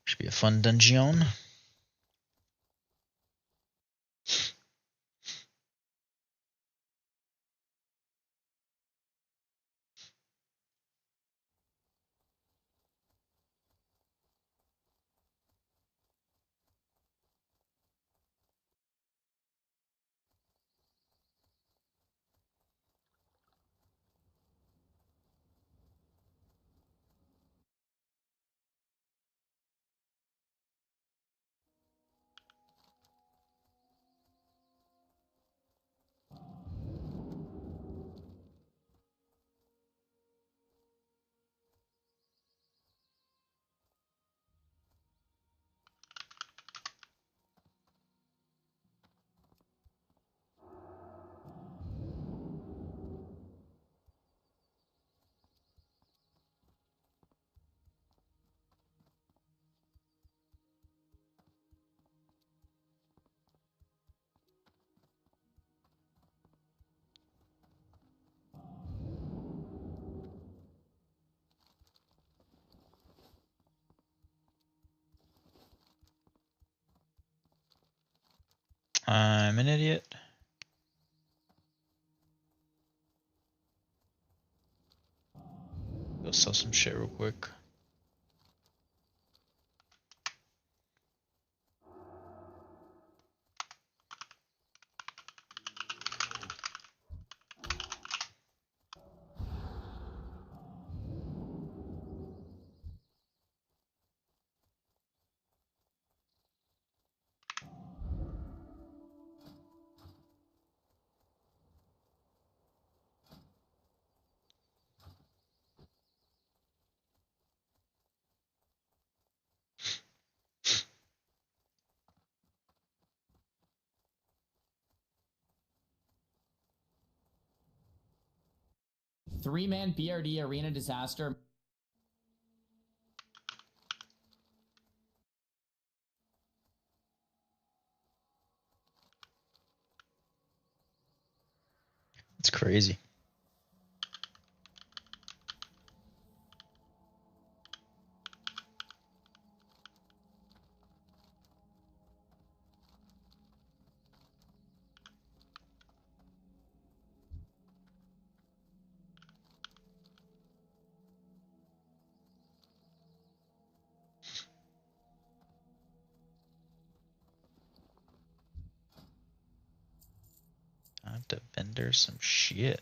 Should be a fun dungeon. I'm an idiot. Go sell some shit real quick. Three-man BRD arena disaster. It's crazy. I have to vendor some shit.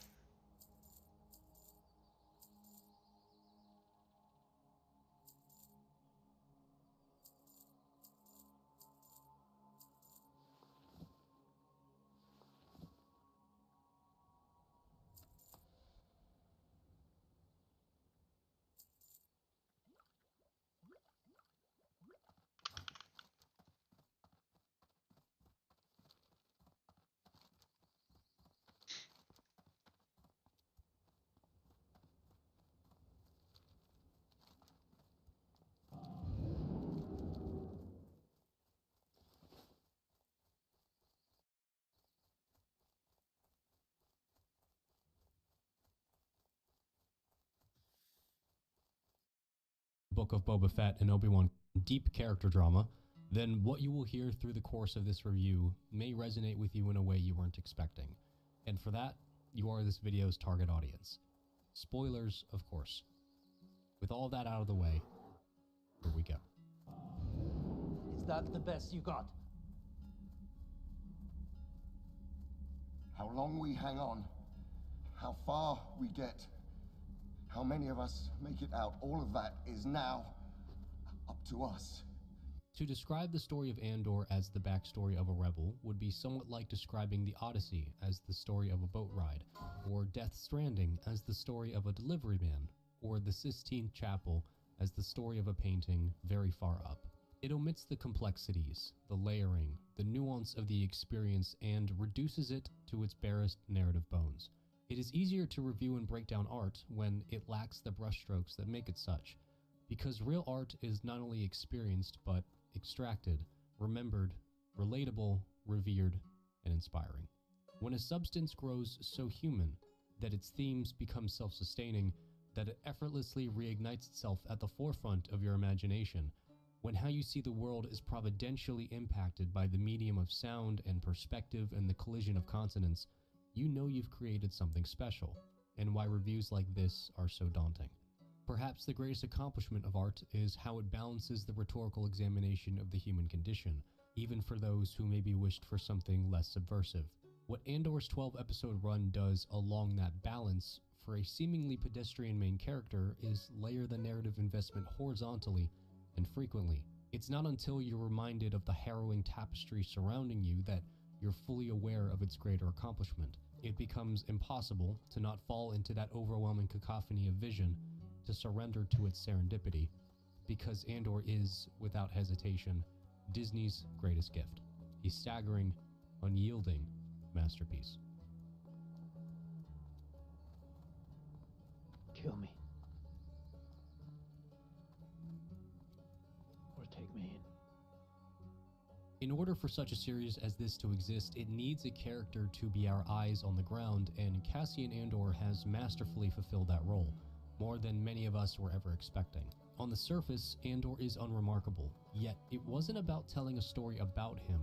Book of Boba Fett and Obi-Wan, deep character drama, then what you will hear through the course of this review may resonate with you in a way you weren't expecting. And for that, you are this video's target audience. Spoilers, of course. With all that out of the way, here we go. Is that the best you got? How long we hang on, how far we get, how many of us make it out, all of that is now up to us. To describe the story of Andor as the backstory of a rebel would be somewhat like describing the Odyssey as the story of a boat ride, or Death Stranding as the story of a delivery man, or the Sistine Chapel as the story of a painting very far up. It omits the complexities, the layering, the nuance of the experience, and reduces it to its barest narrative bones. It is easier to review and break down art when it lacks the brushstrokes that make it such, because real art is not only experienced but extracted, remembered, relatable, revered, and inspiring. When a substance grows so human that its themes become self-sustaining, that it effortlessly reignites itself at the forefront of your imagination, When how you see the world is providentially impacted by the medium of sound and perspective and the collision of consonants, you know you've created something special, and why reviews like this are so daunting. Perhaps the greatest accomplishment of art is how it balances the rhetorical examination of the human condition, even for those who maybe wished for something less subversive. What Andor's 12-episode run does along that balance for a seemingly pedestrian main character is layer the narrative investment horizontally and frequently. It's not until you're reminded of the harrowing tapestry surrounding you that you're fully aware of its greater accomplishment. It becomes impossible to not fall into that overwhelming cacophony of vision, to surrender to its serendipity, because Andor is, without hesitation, Disney's greatest gift. A staggering, unyielding masterpiece. Kill me. Or take me in. In order for such a series as this to exist, it needs a character to be our eyes on the ground, and Cassian Andor has masterfully fulfilled that role, more than many of us were ever expecting. On the surface, Andor is unremarkable, yet it wasn't about telling a story about him,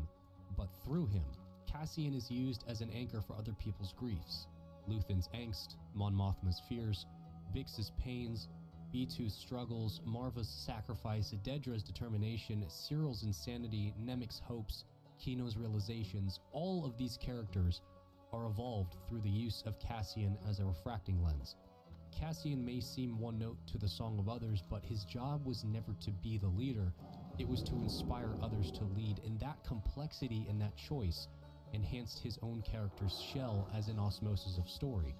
but through him. Cassian is used as an anchor for other people's griefs. Luthen's angst, Mon Mothma's fears, Bix's pains, B2's struggles, Marva's sacrifice, Dedra's determination, Cyril's insanity, Nemik's hopes, Kino's realizations, all of these characters are evolved through the use of Cassian as a refracting lens. Cassian may seem one note to the song of others, but his job was never to be the leader. It was to inspire others to lead, and that complexity and that choice enhanced his own character's shell as an osmosis of story.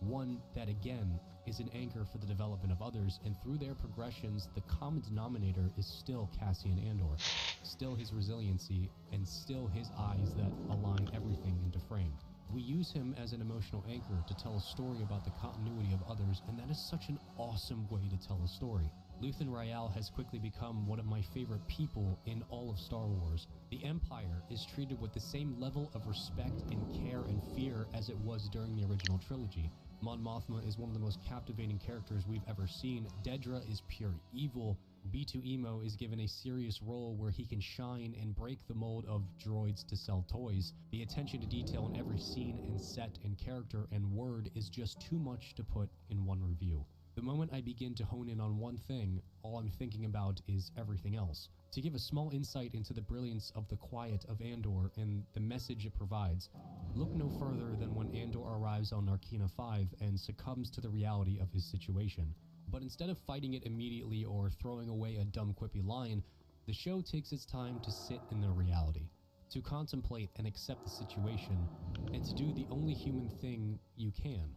One that, again, is an anchor for the development of others, and through their progressions, the common denominator is still Cassian Andor, still his resiliency, and still his eyes that align everything into frame. We use him as an emotional anchor to tell a story about the continuity of others, and that is such an awesome way to tell a story. Luthen Rael has quickly become one of my favorite people in all of Star Wars. The Empire is treated with the same level of respect and care and fear as it was during the original trilogy. Mon Mothma is one of the most captivating characters we've ever seen. Dedra is pure evil. B2 Emo is given a serious role where he can shine and break the mold of droids to sell toys. The attention to detail in every scene and set and character and word is just too much to put in one review. The moment I begin to hone in on one thing, all I'm thinking about is everything else. To give a small insight into the brilliance of the quiet of Andor and the message it provides, look no further than when Andor arrives on Narkina 5 and succumbs to the reality of his situation. But instead of fighting it immediately or throwing away a dumb quippy line, the show takes its time to sit in the reality, to contemplate and accept the situation, and to do the only human thing you can.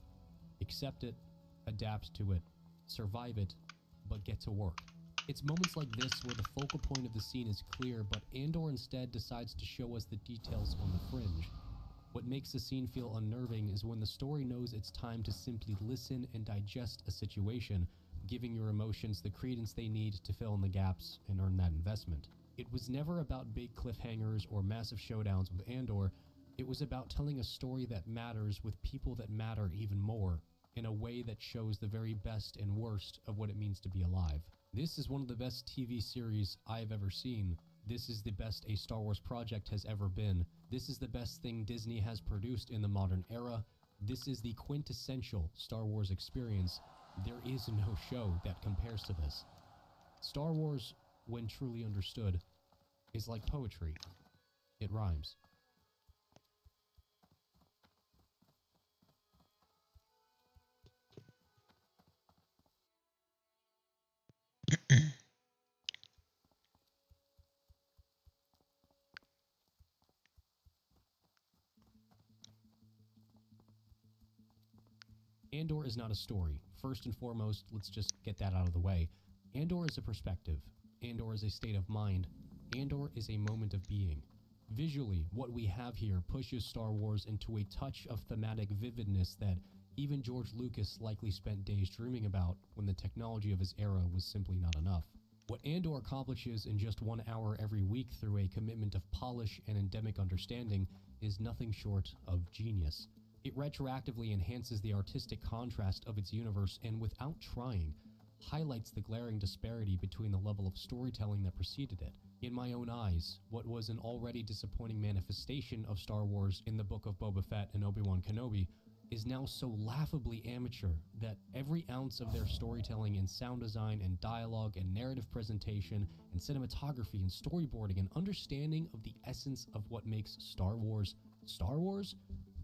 Accept it, adapt to it, survive it, but get to work. It's moments like this where the focal point of the scene is clear, but Andor instead decides to show us the details on the fringe. What makes the scene feel unnerving is when the story knows it's time to simply listen and digest a situation, giving your emotions the credence they need to fill in the gaps and earn that investment. It was never about big cliffhangers or massive showdowns with Andor. It was about telling a story that matters with people that matter even more, in a way that shows the very best and worst of what it means to be alive. This is one of the best TV series I've ever seen. This is the best a Star Wars project has ever been. This is the best thing Disney has produced in the modern era. This is the quintessential Star Wars experience. There is no show that compares to this. Star Wars, when truly understood, is like poetry. It rhymes. Andor is not a story. First and foremost, let's just get that out of the way. Andor is a perspective. Andor is a state of mind. Andor is a moment of being. Visually, what we have here pushes Star Wars into a touch of thematic vividness that even George Lucas likely spent days dreaming about when the technology of his era was simply not enough. What Andor accomplishes in just 1 hour every week through a commitment of polish and endemic understanding is nothing short of genius. It retroactively enhances the artistic contrast of its universe, and without trying, highlights the glaring disparity between the level of storytelling that preceded it. In my own eyes, what was an already disappointing manifestation of Star Wars in the Book of Boba Fett and Obi-Wan Kenobi is now so laughably amateur that every ounce of their storytelling and sound design and dialogue and narrative presentation and cinematography and storyboarding and understanding of the essence of what makes Star Wars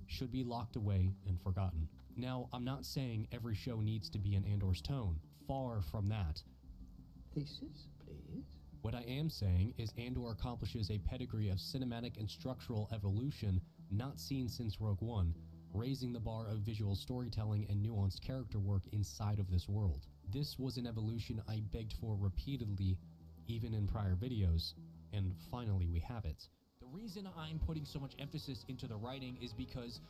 should be locked away and forgotten. Now, I'm not saying every show needs to be in Andor's tone. Far from that. Thesis, please. What I am saying is Andor accomplishes a pedigree of cinematic and structural evolution not seen since Rogue One, raising the bar of visual storytelling and nuanced character work inside of this world. This was an evolution I begged for repeatedly, even in prior videos, and finally we have it. The reason I'm putting so much emphasis into the writing is because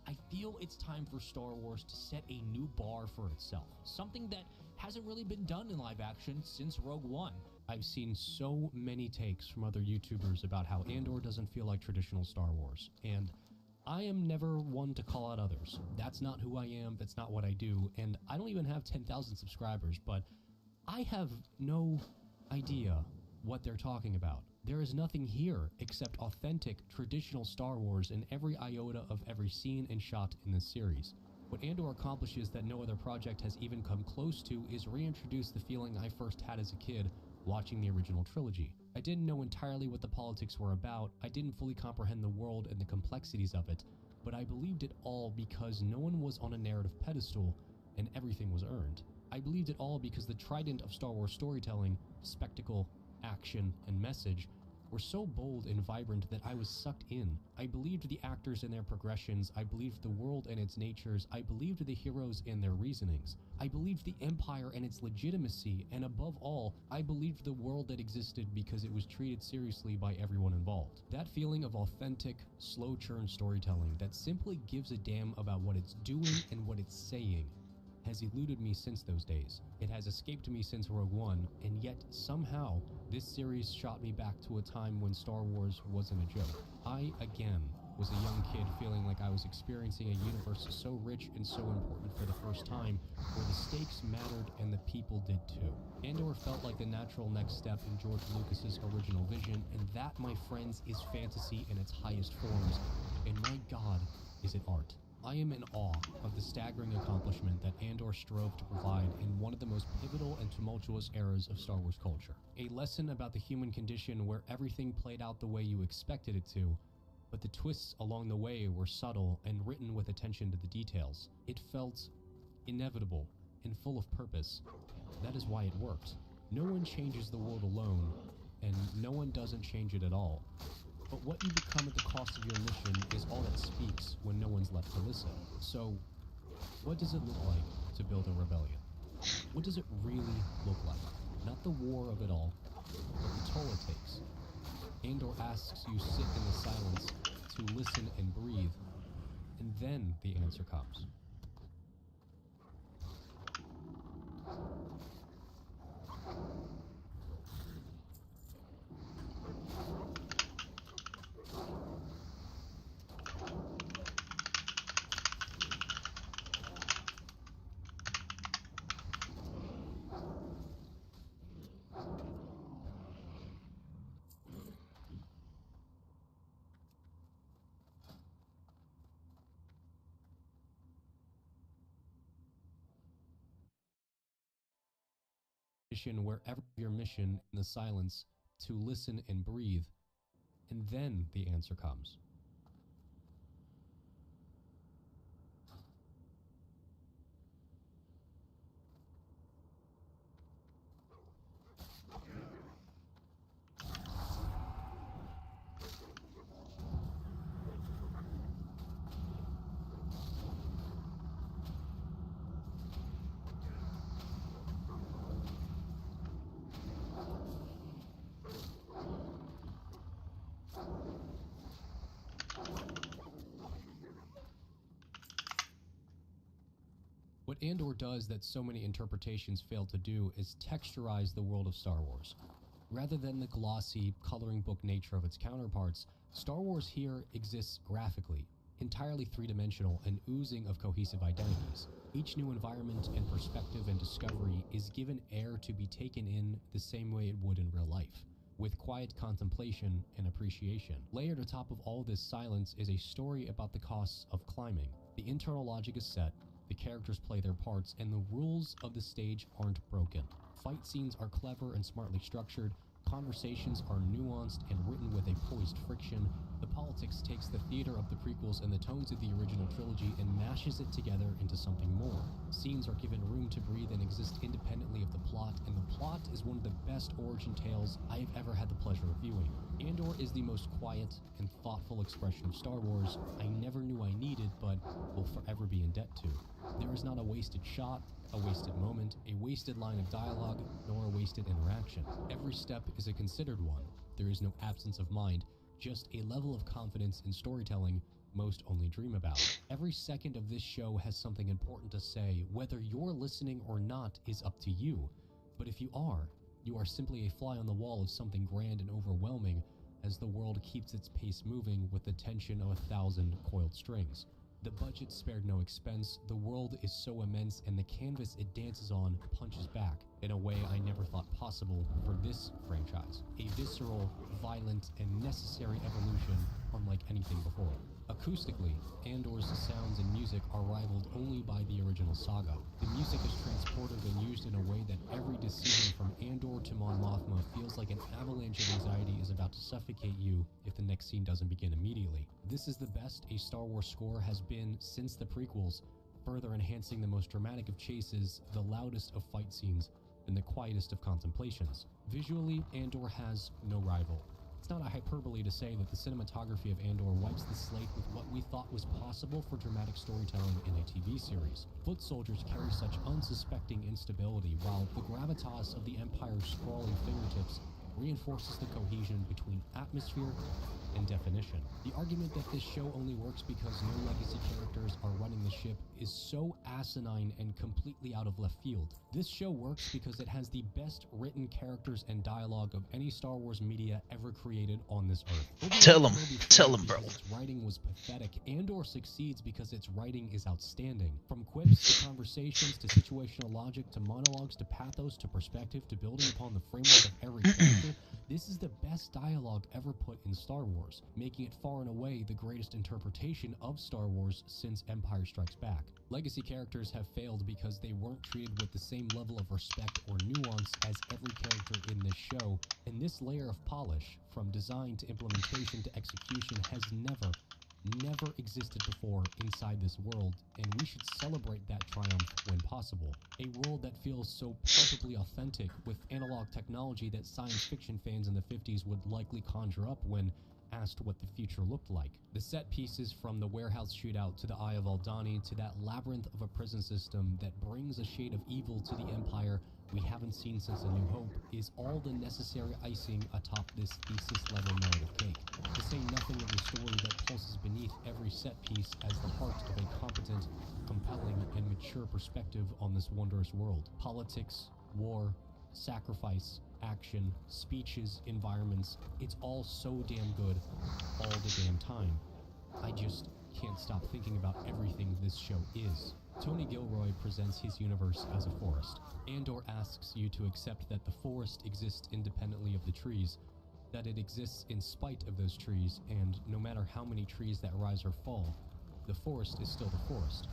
I feel it's time for Star Wars to set a new bar for itself, something that hasn't really been done in live action since Rogue One. I've seen so many takes from other YouTubers about how Andor doesn't feel like traditional Star Wars, and I am never one to call out others. That's not who I am, that's not what I do, and I don't even have 10,000 subscribers, but I have no idea what they're talking about. There is nothing here except authentic, traditional Star Wars in every iota of every scene and shot in this series. What Andor accomplishes that no other project has even come close to is reintroduce the feeling I first had as a kid watching the original trilogy. I didn't know entirely what the politics were about, I didn't fully comprehend the world and the complexities of it, but I believed it all because no one was on a narrative pedestal and everything was earned. I believed it all because the trident of Star Wars storytelling, spectacle, action, and message were so bold and vibrant that I was sucked in. I believed the actors and their progressions, I believed the world and its natures, I believed the heroes and their reasonings. I believed the Empire and its legitimacy, and above all, I believed the world that existed because it was treated seriously by everyone involved. That feeling of authentic, slow churn storytelling that simply gives a damn about what it's doing and what it's saying has eluded me since those days. It has escaped me since Rogue One, and yet somehow this series shot me back to a time when Star Wars wasn't a joke. I, again, was a young kid feeling like I was experiencing a universe so rich and so important for the first time, where the stakes mattered and the people did too. Andor felt like the natural next step in George Lucas's original vision, and that, my friends, is fantasy in its highest forms, and my god, is it art. I am in awe of the staggering accomplishment that Andor strove to provide in one of the most pivotal and tumultuous eras of Star Wars culture. A lesson about the human condition where everything played out the way you expected it to, but the twists along the way were subtle and written with attention to the details. It felt inevitable and full of purpose. That is why it worked. No one changes the world alone, and no one doesn't change it at all. But what you become at the cost of your mission is all that speaks when no one's left to listen. So, what does it look like to build a rebellion? What does it really look like? Not the war of it all, but the toll it takes. Andor asks you sit in the silence to listen and breathe, and then the answer comes. Wherever your mission in the silence to listen and breathe, and then the answer comes. What Andor does that so many interpretations fail to do is texturize the world of Star Wars. Rather than the glossy, coloring book nature of its counterparts, Star Wars here exists graphically. entirely three-dimensional and oozing of cohesive identities. Each new environment and perspective and discovery is given air to be taken in the same way it would in real life, with quiet contemplation and appreciation. Layered atop of all this silence is a story about the costs of climbing. The internal logic is set, the characters play their parts, and the rules of the stage aren't broken. Fight scenes are clever and smartly structured, conversations are nuanced and written with a poised friction. The politics takes the theater of the prequels and the tones of the original trilogy and mashes it together into something more. Scenes are given room to breathe and exist independently of the plot, and the plot is one of the best origin tales I have ever had the pleasure of viewing. Andor is the most quiet and thoughtful expression of Star Wars I never knew I needed, but will forever be in debt to. There is not a wasted shot, a wasted moment, a wasted line of dialogue, nor a wasted interaction. Every step is a considered one. There is no absence of mind, just a level of confidence in storytelling most only dream about. Every second of this show has something important to say. Whether you're listening or not is up to you. But if you are simply a fly on the wall of something grand and overwhelming as the world keeps its pace moving with the tension of 1,000 coiled strings. The budget spared no expense, the world is so immense, and the canvas it dances on punches back in a way I never thought possible for this franchise. A visceral, violent, and necessary evolution unlike anything before. Acoustically, Andor's sounds and music are rivaled only by the original saga. The music is transportive and used in a way that every decision from Andor to Mon Mothma feels like an avalanche of anxiety is about to suffocate you if the next scene doesn't begin immediately. This is the best a Star Wars score has been since the prequels, further enhancing the most dramatic of chases, the loudest of fight scenes, and the quietest of contemplations. Visually, Andor has no rival. It's not a hyperbole to say that the cinematography of Andor wipes the slate with what we thought was possible for dramatic storytelling in a TV series. Foot soldiers carry such unsuspecting instability, while the gravitas of the Empire's sprawling fingertips reinforces the cohesion between atmosphere and definition. The argument that this show only works because no legacy characters are running the ship is so asinine and completely out of left field. This show works because it has the best written characters and dialogue of any Star Wars media ever created on this earth. Tell him, bro. Its writing was pathetic. Andor succeeds because its writing is outstanding. From quips to conversations to situational logic to monologues to pathos to perspective to building upon the framework of every character, this is the best dialogue ever put in Star Wars, making it far and away the greatest interpretation of Star Wars since Empire Strikes Back. Legacy characters have failed because they weren't treated with the same level of respect or nuance as every character in this show, and this layer of polish, from design to implementation to execution, has never existed before inside this world, and we should celebrate that triumph when possible. A world that feels so palpably authentic, with analog technology that science fiction fans in the 50s would likely conjure up when asked what the future looked like. The set pieces, from the warehouse shootout to the Eye of Aldani to that labyrinth of a prison system that brings a shade of evil to the Empire we haven't seen since A New Hope, is all the necessary icing atop this thesis-level narrative cake. To say nothing of the story that pulses beneath every set piece as the heart of a competent, compelling, and mature perspective on this wondrous world. Politics, war, sacrifice, action, speeches, environments, it's all so damn good all the damn time. I just can't stop thinking about everything this show is. Tony Gilroy presents his universe as a forest. Andor asks you to accept that the forest exists independently of the trees, that it exists in spite of those trees, and no matter how many trees that rise or fall, the forest is still the forest.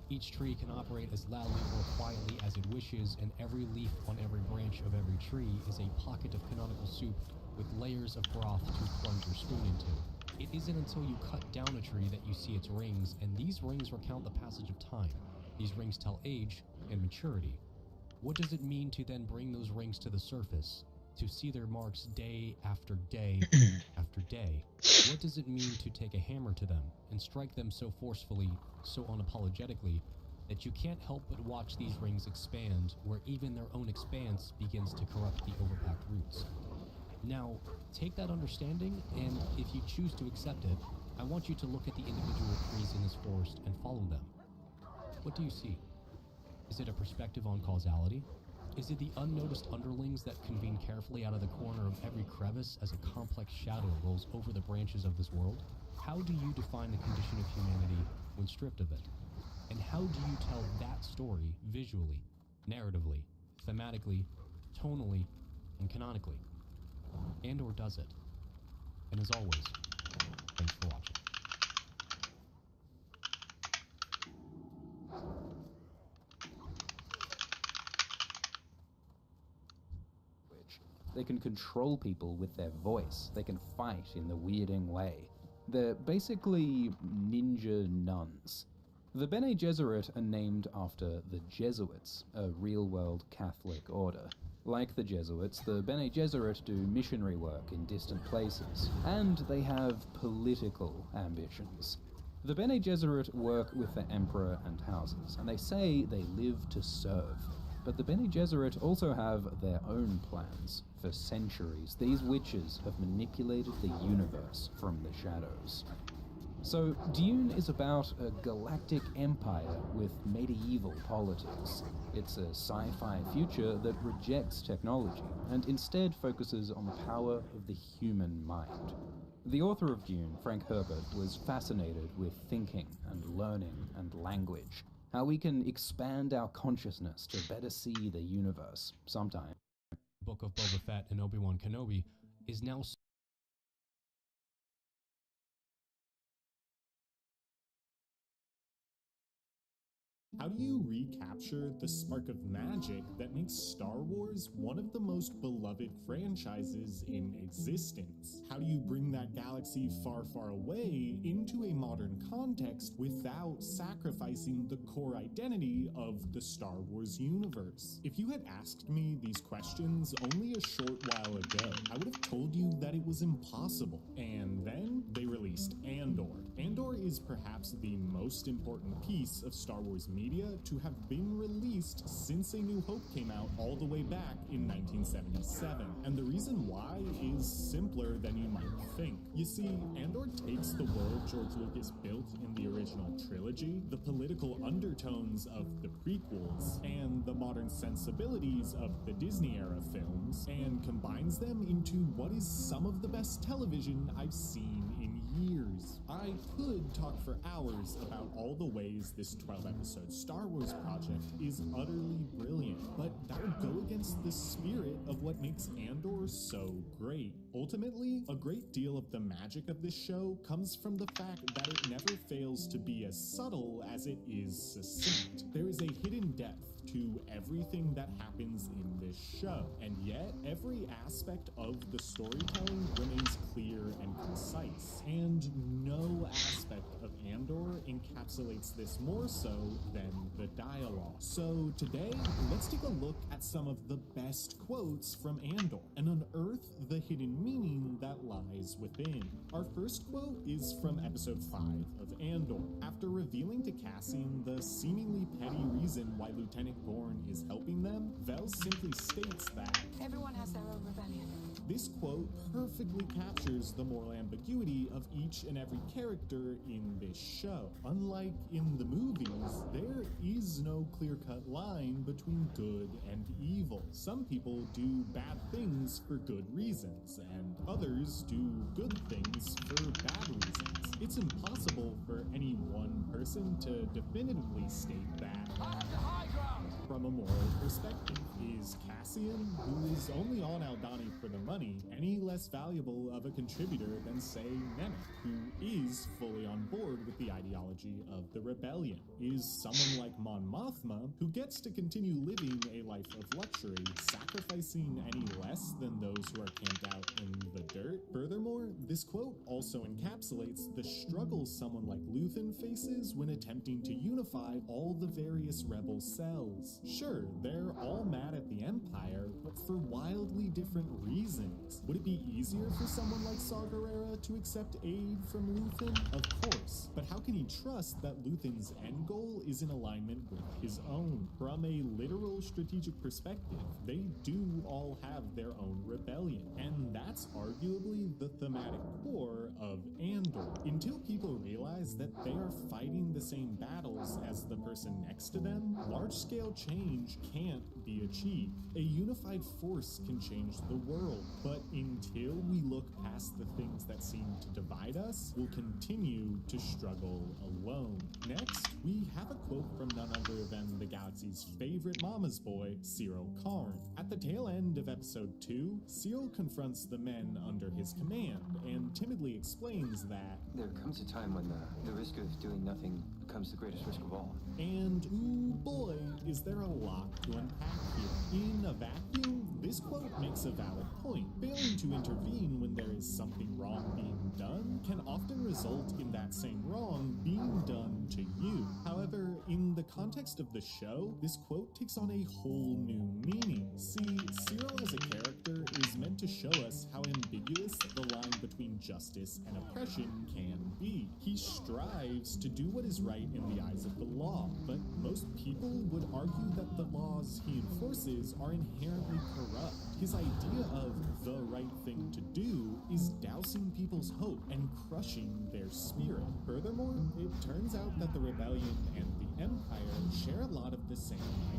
Each tree can operate as loudly or quietly as it wishes, and every leaf on every branch of every tree is a pocket of canonical soup with layers of broth to plunge your spoon into. It isn't until you cut down a tree that you see its rings, and these rings recount the passage of time. These rings tell age and maturity. What does it mean to then bring those rings to the surface, to see their marks day after day after day? What does it mean to take a hammer to them and strike them so forcefully, so unapologetically, that you can't help but watch these rings expand, where even their own expanse begins to corrupt the overpacked roots? Now, take that understanding, and if you choose to accept it, I want you to look at the individual trees in this forest and follow them. What do you see? Is it a perspective on causality? Is it the unnoticed underlings that convene carefully out of the corner of every crevice as a complex shadow rolls over the branches of this world? How do you define the condition of humanity when stripped of it? And how do you tell that story visually, narratively, thematically, tonally, and canonically? Andor does it. And as always, thanks for watching. They can control people with their voice. They can fight in the weirding way. They're basically ninja nuns. The Bene Gesserit are named after the Jesuits, a real-world Catholic order. Like the Jesuits, the Bene Gesserit do missionary work in distant places, and they have political ambitions. The Bene Gesserit work with the Emperor and houses, and they say they live to serve. But the Bene Gesserit also have their own plans. For centuries, these witches have manipulated the universe from the shadows. So, Dune is about a galactic empire with medieval politics. It's a sci-fi future that rejects technology and instead focuses on the power of the human mind. The author of Dune, Frank Herbert, was fascinated with thinking and learning and language, how we can expand our consciousness to better see the universe sometime. Book of Boba Fett and Obi-Wan Kenobi is now How do you recapture the spark of magic that makes Star Wars one of the most beloved franchises in existence? How do you bring that galaxy far, far away into a modern context without sacrificing the core identity of the Star Wars universe? If you had asked me these questions only a short while ago, I would have told you that it was impossible. And then they released Andor. Andor is perhaps the most important piece of Star Wars media to have been released since A New Hope came out all the way back in 1977. And the reason why is simpler than you might think. You see, Andor takes the world George Lucas built in the original trilogy, the political undertones of the prequels, and the modern sensibilities of the Disney-era films, and combines them into what is some of the best television I've seen in years. I could talk for hours about all the ways this 12-episode Star Wars project is utterly brilliant, but that would go against the spirit of what makes Andor so great. Ultimately, a great deal of the magic of this show comes from the fact that it never fails to be as subtle as it is succinct. There is a hidden depth to everything that happens in this show, and yet every aspect of the storytelling remains clear and concise, and no aspect of Andor encapsulates this more so than the dialogue. So today, let's take a look at some of the best quotes from Andor and unearth the hidden meaning that lies within. Our first quote is from episode 5 of Andor. After revealing to Cassian the seemingly petty reason why Lieutenant Gorn is helping them, Vel simply states that everyone has their own rebellion. This quote perfectly captures the moral ambiguity of each and every character in this show. Unlike in the movies, there is no clear-cut line between good and evil. Some people do bad things for good reasons, and others do good things for bad reasons. It's impossible for any one person to definitively state that. From a moral perspective, is Cassian, who is only on Aldhani for the money, any less valuable of a contributor than, say, Nemec, who is fully on board with the ideology of the rebellion? Is someone like Mon Mothma, who gets to continue living a life of luxury, sacrificing any less than those who are camped out in the dirt? Furthermore, this quote also encapsulates the struggles someone like Luthen faces when attempting to unify all the various rebel cells. Sure, they're all mad at the Empire, Empire, but for wildly different reasons. Would it be easier for someone like Saw Gerrera to accept aid from Luthen? Of course, but how can he trust that Luthen's end goal is in alignment with his own? From a literal strategic perspective, they do all have their own rebellion, and that's arguably the thematic core of Andor. Until people realize that they are fighting the same battles as the person next to them, large-scale change can't be achieved. A unified force can change the world, but until we look past the things that seem to divide us, we'll continue to struggle alone. Next, we have a quote from none other than the galaxy's favorite mama's boy, Cyril Karn. At the tail end of episode 2, Cyril confronts the men under his command and timidly explains that There comes a time when the risk of doing nothing becomes the greatest risk of all. And ooh boy, is there a lot to unpack here. In a vacuum, this quote makes a valid point. Failing to intervene when there is something wrong being done can often result in that same wrong being done to you. However, in the context of the show, this quote takes on a whole new meaning. See, Cyril as a character is meant to show us how ambiguous the line between justice and oppression can be. He strives to do what is right in the eyes of the law, but most people would argue that the laws he enforces are inherently corrupt. His idea of the right thing to do is dousing people's hope and crushing their spirit. Furthermore, it turns out that the rebellion and the Empire share a lot of the same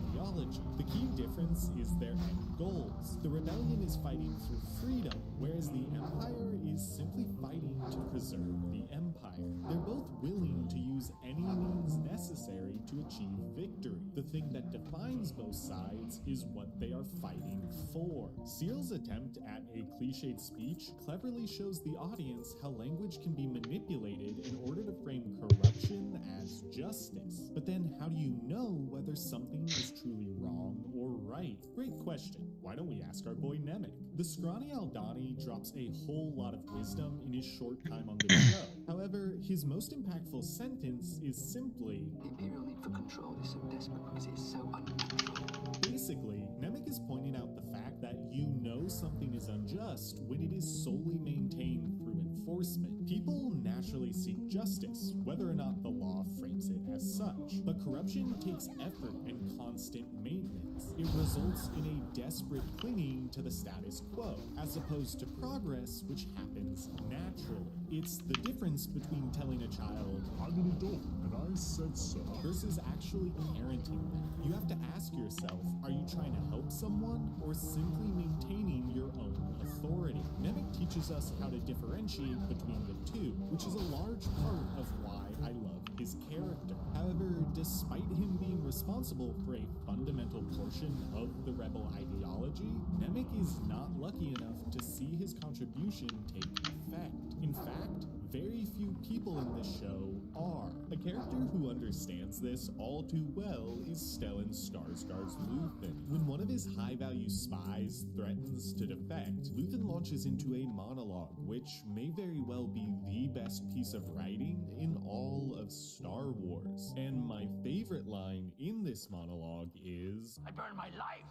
ideology. The key difference is their end goals. The rebellion is fighting for freedom, whereas the Empire is simply fighting to preserve the Empire. They're both willing to use any means necessary to achieve victory. The thing that defines both sides is what they are fighting for. Cyril's attempt at a cliched speech cleverly shows the audience how language can be manipulated in order to frame corruption as justice. But then how do you know whether something is truly wrong or right? Great question. Why don't we ask our boy Nemec? The scrawny Aldani drops a whole lot of wisdom in his short time on the show. However, his most impactful sentence is simply, The Imperial need for control is so desperate because it is so unnatural. basically, Nemec is pointing out the fact that you know something is unjust when it is solely maintained through enforcement. People naturally seek justice, whether or not the law frames it as such. But corruption takes effort and constant maintenance. It results in a desperate clinging to the status quo, as opposed to progress, which happens naturally. It's the difference between telling a child, I'm an adult, and I said so. versus actually parenting them. You have to ask yourself, are you trying to help someone or simply maintaining your own authority? Nemec teaches us how to differentiate between the two, which is a large part of why I love his character. However, despite him being responsible for a fundamental portion of the rebel ideology, Nemec is not lucky enough to see his contribution take effect. In fact, very few people in this show are. A character who understands this all too well is Stellan Skarsgård's Luthen. When one of his high-value spies threatens to defect, Luthen launches into a monologue, which may very well be the best piece of writing in all of Star Wars. And my favorite line in this monologue is, I burn my life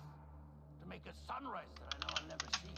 to make a sunrise that I know I'll never see.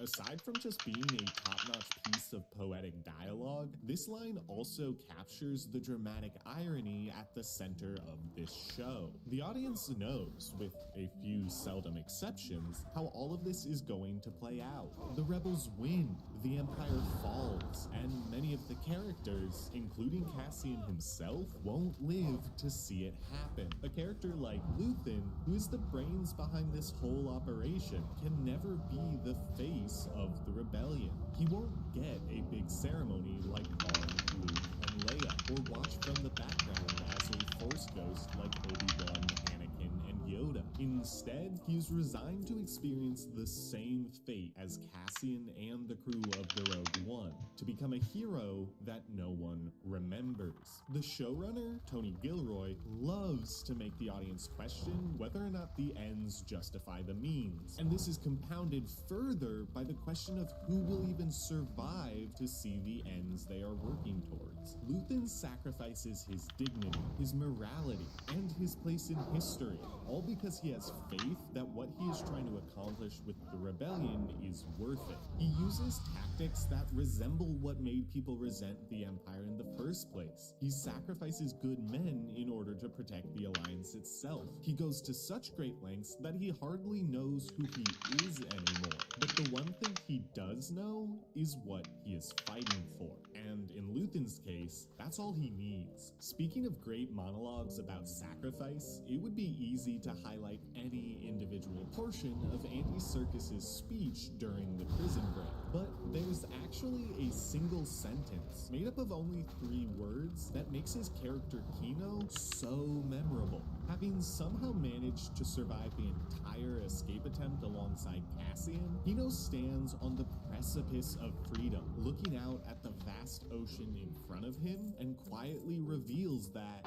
aside from just being a top-notch piece of poetic dialogue, this line also captures the dramatic irony at the center of this show. The audience knows, with a few seldom exceptions, how all of this is going to play out. The rebels win, the Empire falls, and many of the characters, including Cassian himself, won't live to see it happen. A character like Luthen, who is the brains behind this whole operation, can never be the face of the rebellion. He won't get a big ceremony like Han, Luke, and Leia, or watch from the background as a Force ghost like Obi-Wan, Anakin, and Yoda. Instead, he's resigned to experience the same fate as Cassian and the crew of the Rogue One, to become a hero that no one remembers. The showrunner, Tony Gilroy, loves to make the audience question whether or not the ends justify the means, and this is compounded further by the question of who will even survive to see the ends they are working towards. Luthen sacrifices his dignity, his morality, and his place in history, all all because he has faith that what he is trying to accomplish with the rebellion is worth it. He uses tactics that resemble what made people resent the Empire in the first place. He sacrifices good men in order to protect the Alliance itself. He goes to such great lengths that he hardly knows who he is anymore. But the one thing he does know is what he is fighting for. And in Luthen's case, that's all he needs. Speaking of great monologues about sacrifice, it would be easy to highlight any individual portion of Andy Serkis's speech during the prison break. But there's actually a single sentence made up of only 3 words that makes his character Kino so memorable. Having somehow managed to survive the entire escape attempt alongside Cassian, Kino stands on the precipice of freedom, looking out at the vast ocean in front of him, and quietly reveals that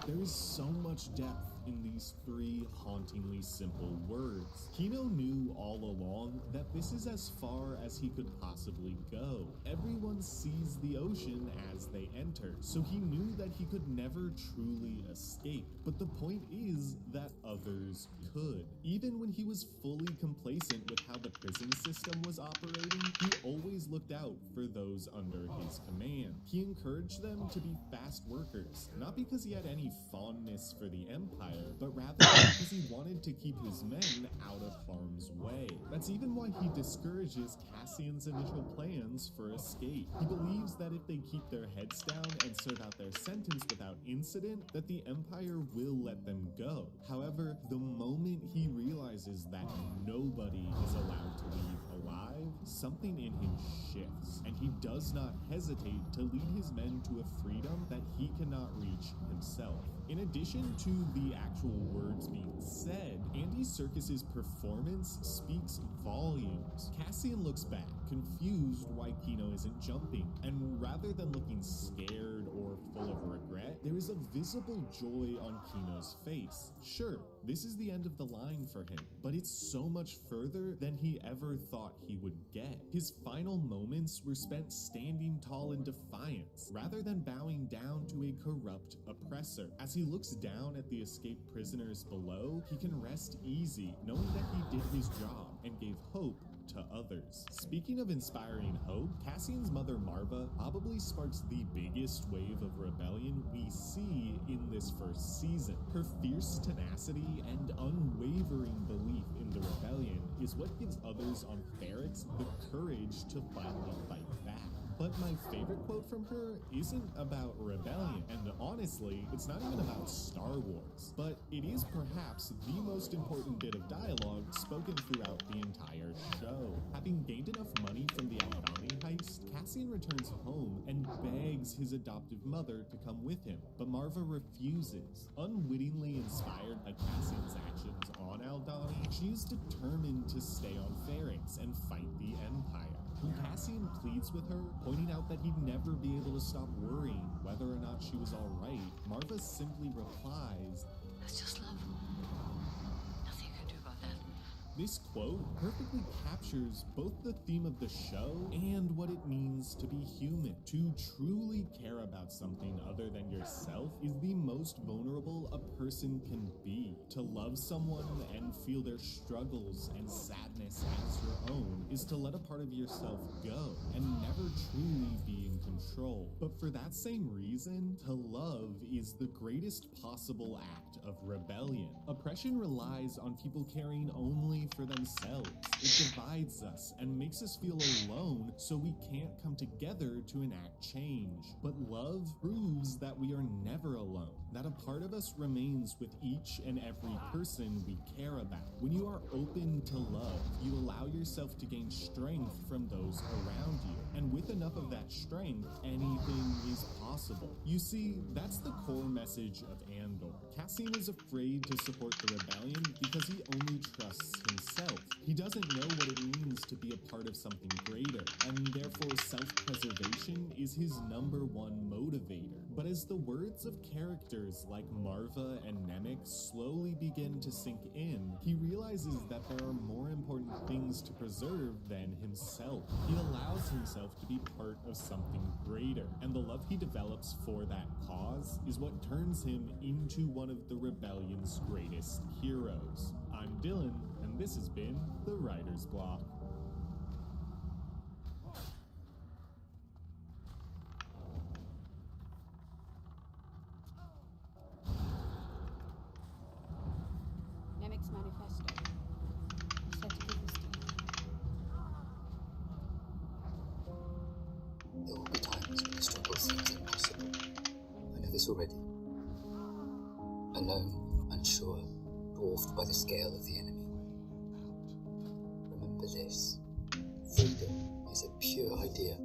there is so much depth in these 3 hauntingly simple words. Kino knew all along that this is as far as he could possibly go. Everyone sees the ocean as they enter, so he knew that he could never truly escape. But the point is that others could. Even when he was fully complacent with how the prison system was operating, he always looked out for those under his command. He encouraged them to be fast workers, not because he had any fondness for the Empire, but rather because he wanted to keep his men out of harm's way. That's even why he discourages Cassian's initial plans for escape. He believes that if they keep their heads down and serve out their sentence without incident, that the Empire will let them go. However, the moment he realizes that nobody is allowed to leave alive, something in him shifts, and he does not hesitate to lead his men to a freedom that he cannot reach himself. In addition to the actual words being said, Andy Serkis's performance speaks volumes. Cassian looks back, confused why Kino isn't jumping, and rather than looking scared or full of regret, there is a visible joy on Kino's face. Sure, this is the end of the line for him, but it's so much further than he ever thought he would get. His final moments were spent standing tall in defiance, rather than bowing down to a corrupt oppressor. As he looks down at the escaped prisoners below, he can rest easy, knowing that he did his job and gave hope to others. Speaking of inspiring hope, Cassian's mother Marva probably sparks the biggest wave of rebellion we see in this first season. Her fierce tenacity and unwavering belief in the rebellion is what gives others on Ferrix the courage to finally fight back. But my favorite quote from her isn't about rebellion, and honestly, it's not even about Star Wars, but it is perhaps the most important bit of dialogue spoken throughout the entire show. Having gained enough money from the Aldani heist, Cassian returns home and begs his adoptive mother to come with him, but Marva refuses. Unwittingly inspired by Cassian's actions on Aldani, she is determined to stay on Ferrix and fight the Empire. When Cassian pleads with her, pointing out that he'd never be able to stop worrying whether or not she was alright, Marva simply replies, That's just love. Nothing you can do about that. This quote perfectly captures both the theme of the show and what it means to be human. To truly care about something other than yourself is the most vulnerable a person can be. To love someone and feel their struggles and sadness as your own is to let a part of yourself go and never truly be in control. But for that same reason, to love is the greatest possible act of rebellion. Oppression relies on people caring only for themselves. It divides us and makes us feel alone, so we can't come together to enact change. But love proves that we are never alone, that a part of us remains with each and every person we care about. When you are open to love, you allow yourself to gain strength from those around you. And with enough of that strength, anything is possible. You see, that's the core message of Andor. Cassian is afraid to support the rebellion because he only trusts himself. He doesn't know what it means to be a part of something greater, and therefore self-preservation is his #1 motivator. But as the words of characters like Marva and Nemik slowly begin to sink in, he realizes that there are more important things to preserve than himself. He allows himself to be part of something even greater, and the love he develops for that cause is what turns him into one of the rebellion's greatest heroes. I'm Dylan, and this has been The Writer's Block. Nemec's manifesto. I said to give this to you. There will be times when the struggle seems impossible. I know this already. Alone, unsure, dwarfed by the scale of the enemy. Remember this. Freedom is a pure idea.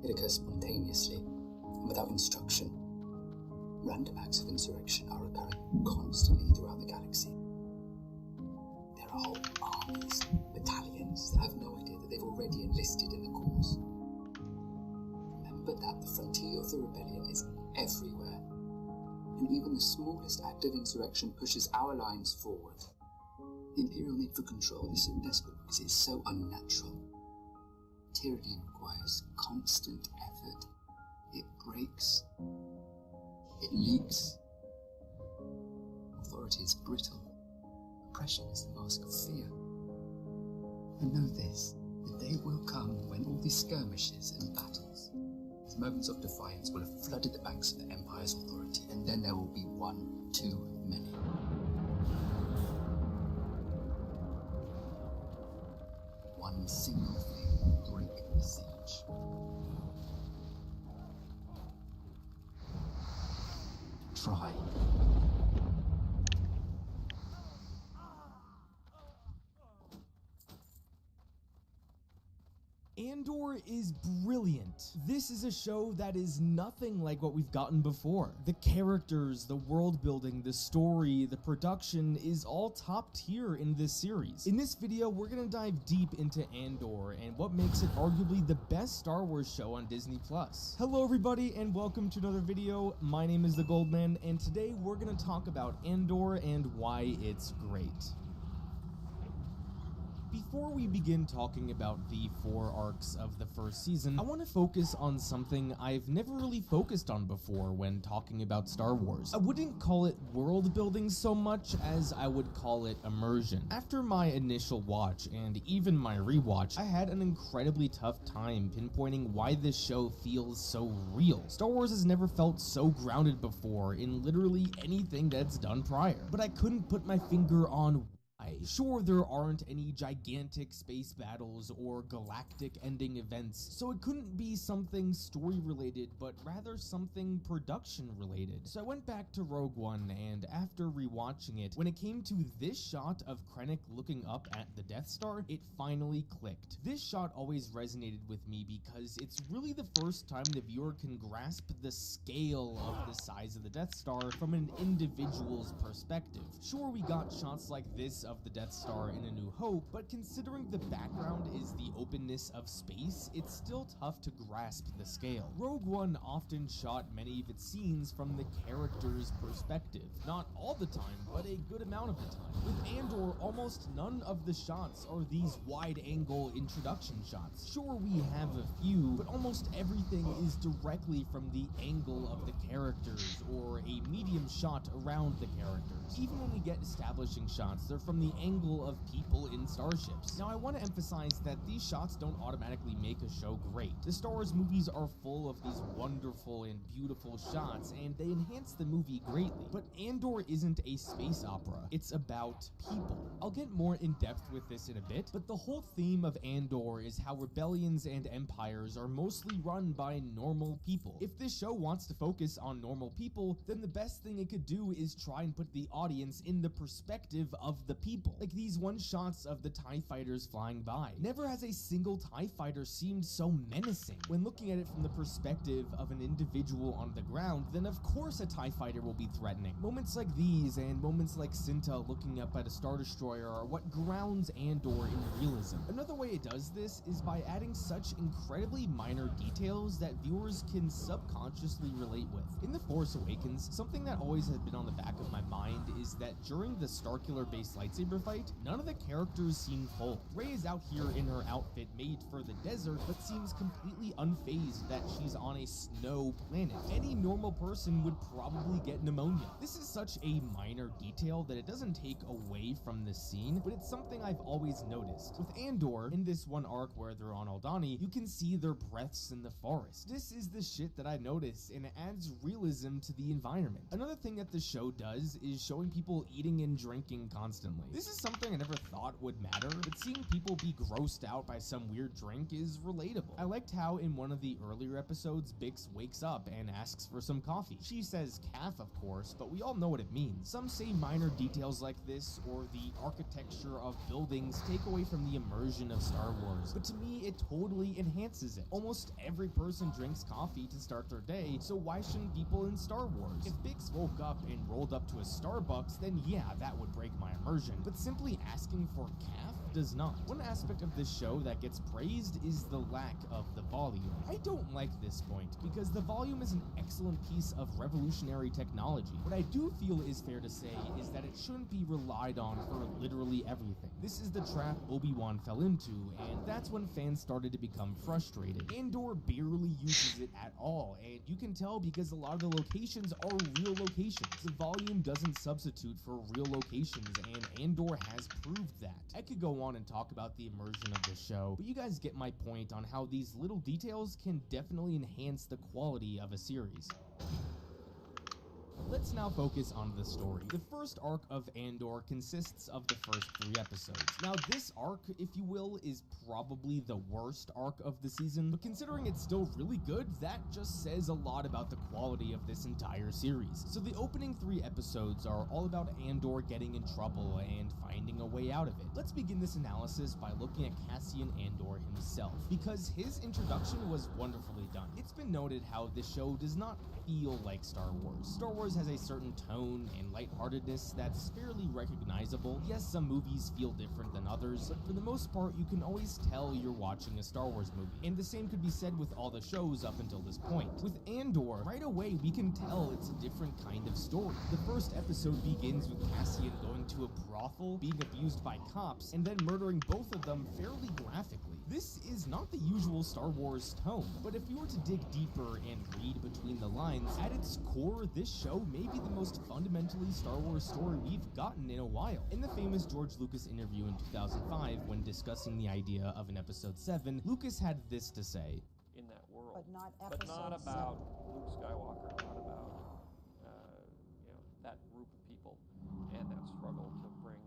It occurs spontaneously and without instruction. Random acts of insurrection are occurring constantly throughout the galaxy. There are whole armies, battalions that have no idea that they've already enlisted in the cause. Remember that the frontier of the rebellion is everywhere, and even the smallest act of insurrection pushes our lines forward. The Imperial need for control is so desperate because it is so unnatural. Tyranny requires constant effort. It breaks. It leaks. Authority is brittle. Oppression is the mask of fear. And know this, the day will come when all these skirmishes and battles, these moments of defiance will have flooded the banks of the Empire's authority, and then there will be one too many. One single thing will break the siege. Try. Andor is brilliant. This is a show that is nothing like what we've gotten before. The characters, the world building, the story, the production is all top tier in this series. In this video, we're gonna dive deep into Andor and what makes it arguably the best Star Wars show on Disney+. Hello everybody and welcome to another video. My name is The Goldman and today we're gonna talk about Andor and why it's great. Before we begin talking about the 4 arcs of the first season, I want to focus on something I've never really focused on before when talking about Star Wars. I wouldn't call it world building so much as I would call it immersion. After my initial watch and even my rewatch, I had an incredibly tough time pinpointing why this show feels so real. Star Wars has never felt so grounded before in literally anything that's done prior, but I couldn't put my finger on sure, there aren't any gigantic space battles or galactic ending events, so it couldn't be something story related, but rather something production related. So I went back to Rogue One, and after rewatching it, when it came to this shot of Krennic looking up at the Death Star, it finally clicked. This shot always resonated with me because it's really the first time the viewer can grasp the scale of the size of the Death Star from an individual's perspective. Sure, we got shots like this of the Death Star in A New Hope, but considering the background is the openness of space, it's still tough to grasp the scale. Rogue One often shot many of its scenes from the character's perspective. Not all the time, but a good amount of the time. With Andor, almost none of the shots are these wide-angle introduction shots. Sure, we have a few, but almost everything is directly from the angle of the characters, or a medium shot around the characters. Even when we get establishing shots, they're from the angle of people in starships. Now, I want to emphasize that these shots don't automatically make a show great. The Star Wars movies are full of these wonderful and beautiful shots, and they enhance the movie greatly. But Andor isn't a space opera. It's about people. I'll get more in depth with this in a bit, but the whole theme of Andor is how rebellions and empires are mostly run by normal people. If this show wants to focus on normal people, then the best thing it could do is try and put the audience in the perspective of the people. Like these one shots of the TIE fighters flying by. Never has a single TIE fighter seemed so menacing. When looking at it from the perspective of an individual on the ground, then of course a TIE fighter will be threatening. Moments like these and moments like Cinta looking up at a Star Destroyer are what grounds Andor in realism. Another way it does this is by adding such incredibly minor details that viewers can subconsciously relate with. In The Force Awakens, something that always has been on the back of my mind is that during the Starkiller base lightsaber lightsaber fight, none of the characters seem full. Rey is out here in her outfit made for the desert, but seems completely unfazed that she's on a snow planet. Any normal person would probably get pneumonia. This is such a minor detail that it doesn't take away from the scene, but it's something I've always noticed. With Andor, in this one arc where they're on Aldhani, you can see their breaths in the forest. This is the shit that I notice, and it adds realism to the environment. Another thing that the show does is showing people eating and drinking constantly. This is something I never thought would matter, but seeing people be grossed out by some weird drink is relatable. I liked how in one of the earlier episodes, Bix wakes up and asks for some coffee. She says calf, of course, but we all know what it means. Some say minor details like this or the architecture of buildings take away from the immersion of Star Wars, but to me it totally enhances it. Almost every person drinks coffee to start their day, so why shouldn't people in Star Wars? If Bix woke up and rolled up to a Starbucks, then yeah, that would break my immersion, but simply asking for calf does not. One aspect of this show that gets praised is the lack of the volume. I don't like this point, because the volume is an excellent piece of revolutionary technology. What I do feel is fair to say is that it shouldn't be relied on for literally everything. This is the trap Obi-Wan fell into, and that's when fans started to become frustrated. Andor barely uses it at all, and you can tell because a lot of the locations are real locations. The volume doesn't substitute for real locations, and Andor has proved that. I could go on and talk about the immersion of the show, but you guys get my point on how these little details can definitely enhance the quality of a series. Let's now focus on the story. The first arc of Andor consists of the first 3 episodes. Now this arc, if you will, is probably the worst arc of the season, but considering it's still really good, that just says a lot about the quality of this entire series. So the opening 3 episodes are all about Andor getting in trouble and finding a way out of it. Let's begin this analysis by looking at Cassian Andor himself, because his introduction was wonderfully done. It's been noted how this show does not feel like Star Wars. Star Wars has a certain tone and lightheartedness that's fairly recognizable. Yes, some movies feel different than others, but for the most part, you can always tell you're watching a Star Wars movie. And the same could be said with all the shows up until this point. With Andor, right away, we can tell it's a different kind of story. The first episode begins with Cassian going to a brothel, being abused by cops, and then murdering both of them fairly graphically. This is not the usual Star Wars tone, but if you were to dig deeper and read between the lines, at its core, this show may be the most fundamentally Star Wars story we've gotten in a while. In the famous George Lucas interview in 2005, when discussing the idea of an episode 7, Lucas had this to say. In that world. But not But episode not 7. about Luke Skywalker, not about, that group of people and that struggle to bring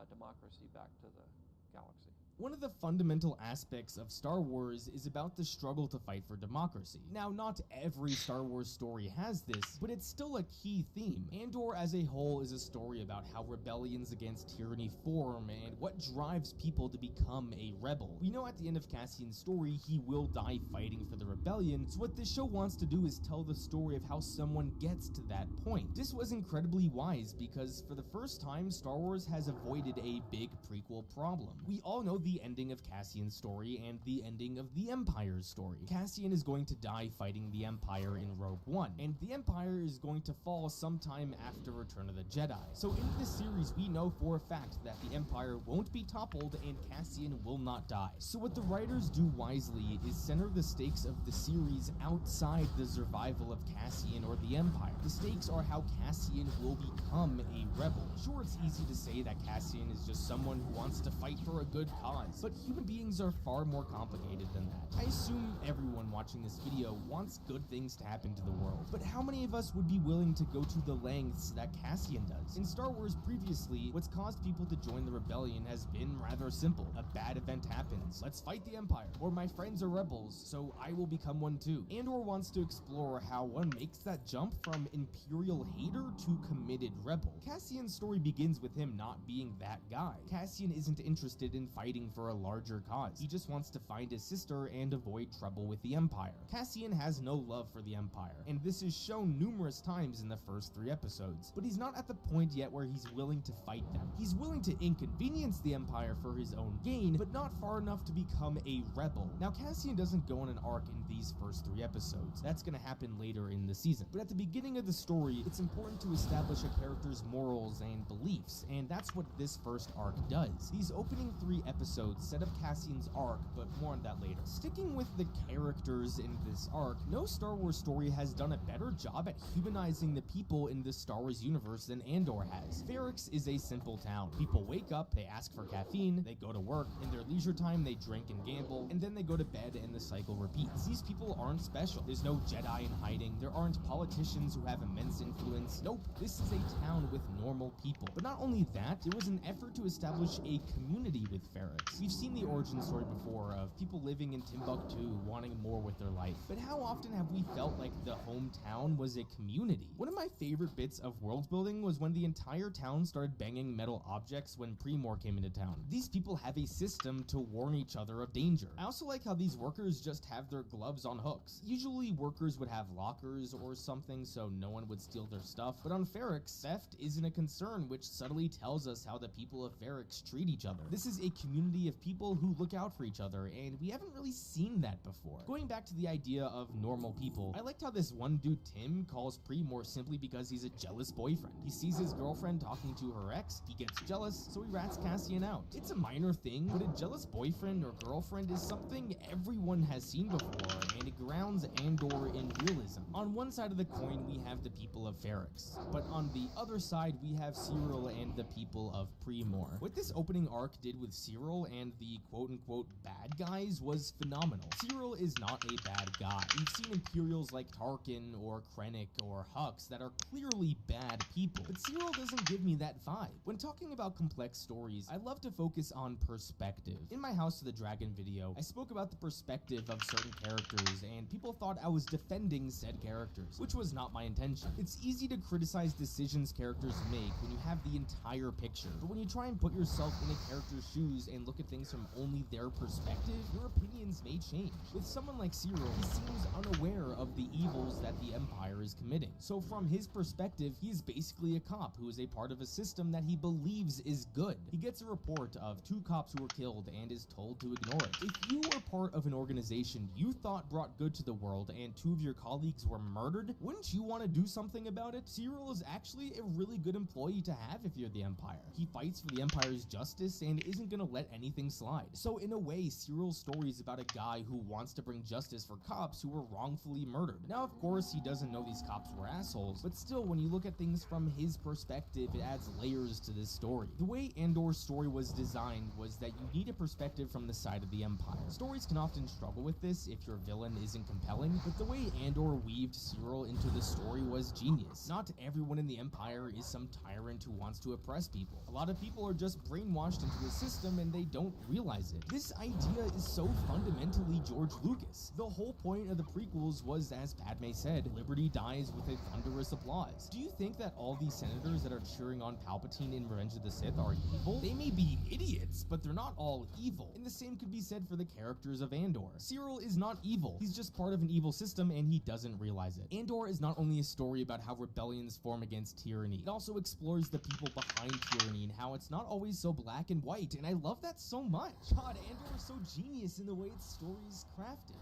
democracy back to the galaxy. One of the fundamental aspects of Star Wars is about the struggle to fight for democracy. Now, not every Star Wars story has this, but it's still a key theme. Andor as a whole is a story about how rebellions against tyranny form and what drives people to become a rebel. We know at the end of Cassian's story, he will die fighting for the rebellion, so what this show wants to do is tell the story of how someone gets to that point. This was incredibly wise because for the first time, Star Wars has avoided a big prequel problem. We all know the ending of Cassian's story and the ending of the Empire's story. Cassian is going to die fighting the Empire in Rogue One, and the Empire is going to fall sometime after Return of the Jedi. So in this series, we know for a fact that the Empire won't be toppled and Cassian will not die. So what the writers do wisely is center the stakes of the series outside the survival of Cassian or the Empire. The stakes are how Cassian will become a rebel. Sure, it's easy to say that Cassian is just someone who wants to fight for a good cause, but human beings are far more complicated than that. I assume everyone watching this video wants good things to happen to the world, but how many of us would be willing to go to the lengths that Cassian does? In Star Wars previously, what's caused people to join the rebellion has been rather simple. A bad event happens, let's fight the Empire, or my friends are rebels, so I will become one too. Andor wants to explore how one makes that jump from imperial hater to committed rebel. Cassian's story begins with him not being that guy. Cassian isn't interested in fighting fighting for a larger cause. He just wants to find his sister and avoid trouble with the Empire. Cassian has no love for the Empire, and this is shown numerous times in the first 3 episodes, but he's not at the point yet where he's willing to fight them. He's willing to inconvenience the Empire for his own gain, but not far enough to become a rebel. Now, Cassian doesn't go on an arc in these first 3 episodes. That's gonna happen later in the season. But at the beginning of the story, it's important to establish a character's morals and beliefs, and that's what this first arc does. These opening 3 episodes set up Cassian's arc, but more on that later. Sticking with the characters in this arc, no Star Wars story has done a better job at humanizing the people in the Star Wars universe than Andor has. Ferrix is a simple town. People wake up, they ask for caffeine, they go to work, in their leisure time they drink and gamble, and then they go to bed and the cycle repeats. These people aren't special. There's no Jedi in hiding, there aren't politicians who have immense influence. Nope, this is a town with normal people. But not only that, there was an effort to establish a community with Ferrix. We've seen the origin story before of people living in Timbuktu wanting more with their life, but how often have we felt like the hometown was a community? One of my favorite bits of world building was when the entire town started banging metal objects when Pre-Mor came into town. These people have a system to warn each other of danger. I also like how these workers just have their gloves on hooks. Usually workers would have lockers or something so no one would steal their stuff, but on Ferrix, theft isn't a concern, which subtly tells us how the people of Ferrix treat each other. This is a community of people who look out for each other, and we haven't really seen that before. Going back to the idea of normal people, I liked how this one dude Tim calls Pre-Mor simply because he's a jealous boyfriend. He sees his girlfriend talking to her ex, he gets jealous, so he rats Cassian out. It's a minor thing, but a jealous boyfriend or girlfriend is something everyone has seen before, and it grounds Andor in realism. On one side of the coin, we have the people of Ferrix, but on the other side, we have Cyril and the people of Pre-Mor. What this opening arc did with Cyril and the quote-unquote bad guys was phenomenal. Cyril is not a bad guy. We've seen Imperials like Tarkin or Krennic or Hux that are clearly bad people, but Cyril doesn't give me that vibe. When talking about complex stories, I love to focus on perspective. In my House of the Dragon video, I spoke about the perspective of certain characters, and people thought I was defending said characters, which was not my intention. It's easy to criticize decisions characters make when you have the entire picture, but when you try and put yourself in a character's shoes and look at things from only their perspective, your opinions may change. With someone like Cyril, he seems unaware of the evils that the Empire is committing. So from his perspective, he is basically a cop who is a part of a system that he believes is good. He gets a report of 2 cops who were killed and is told to ignore it. If you were part of an organization you thought brought good to the world and 2 of your colleagues were murdered, wouldn't you want to do something about it? Cyril is actually a really good employee to have if you're the Empire. He fights for the Empire's justice and isn't gonna let anything slide. So in a way, Cyril's story is about a guy who wants to bring justice for cops who were wrongfully murdered. Now, of course, he doesn't know these cops were assholes, but still, when you look at things from his perspective, it adds layers to this story. The way Andor's story was designed was that you need a perspective from the side of the Empire. Stories can often struggle with this if your villain isn't compelling, but the way Andor weaved Cyril into the story was genius. Not everyone in the Empire is some tyrant who wants to oppress people. A lot of people are just brainwashed into the system and they don't realize it. This idea is so fundamentally George Lucas. The whole point of the prequels was, as Padme said, liberty dies with a thunderous applause. Do you think that all these senators that are cheering on Palpatine in Revenge of the Sith are evil? They may be idiots, but they're not all evil. And the same could be said for the characters of Andor. Cyril is not evil. He's just part of an evil system and he doesn't realize it. Andor is not only a story about how rebellions form against tyranny, it also explores the people behind tyranny and how it's not always so black and white, and I love that so much. God, Andor is so genius in the way its story is crafted.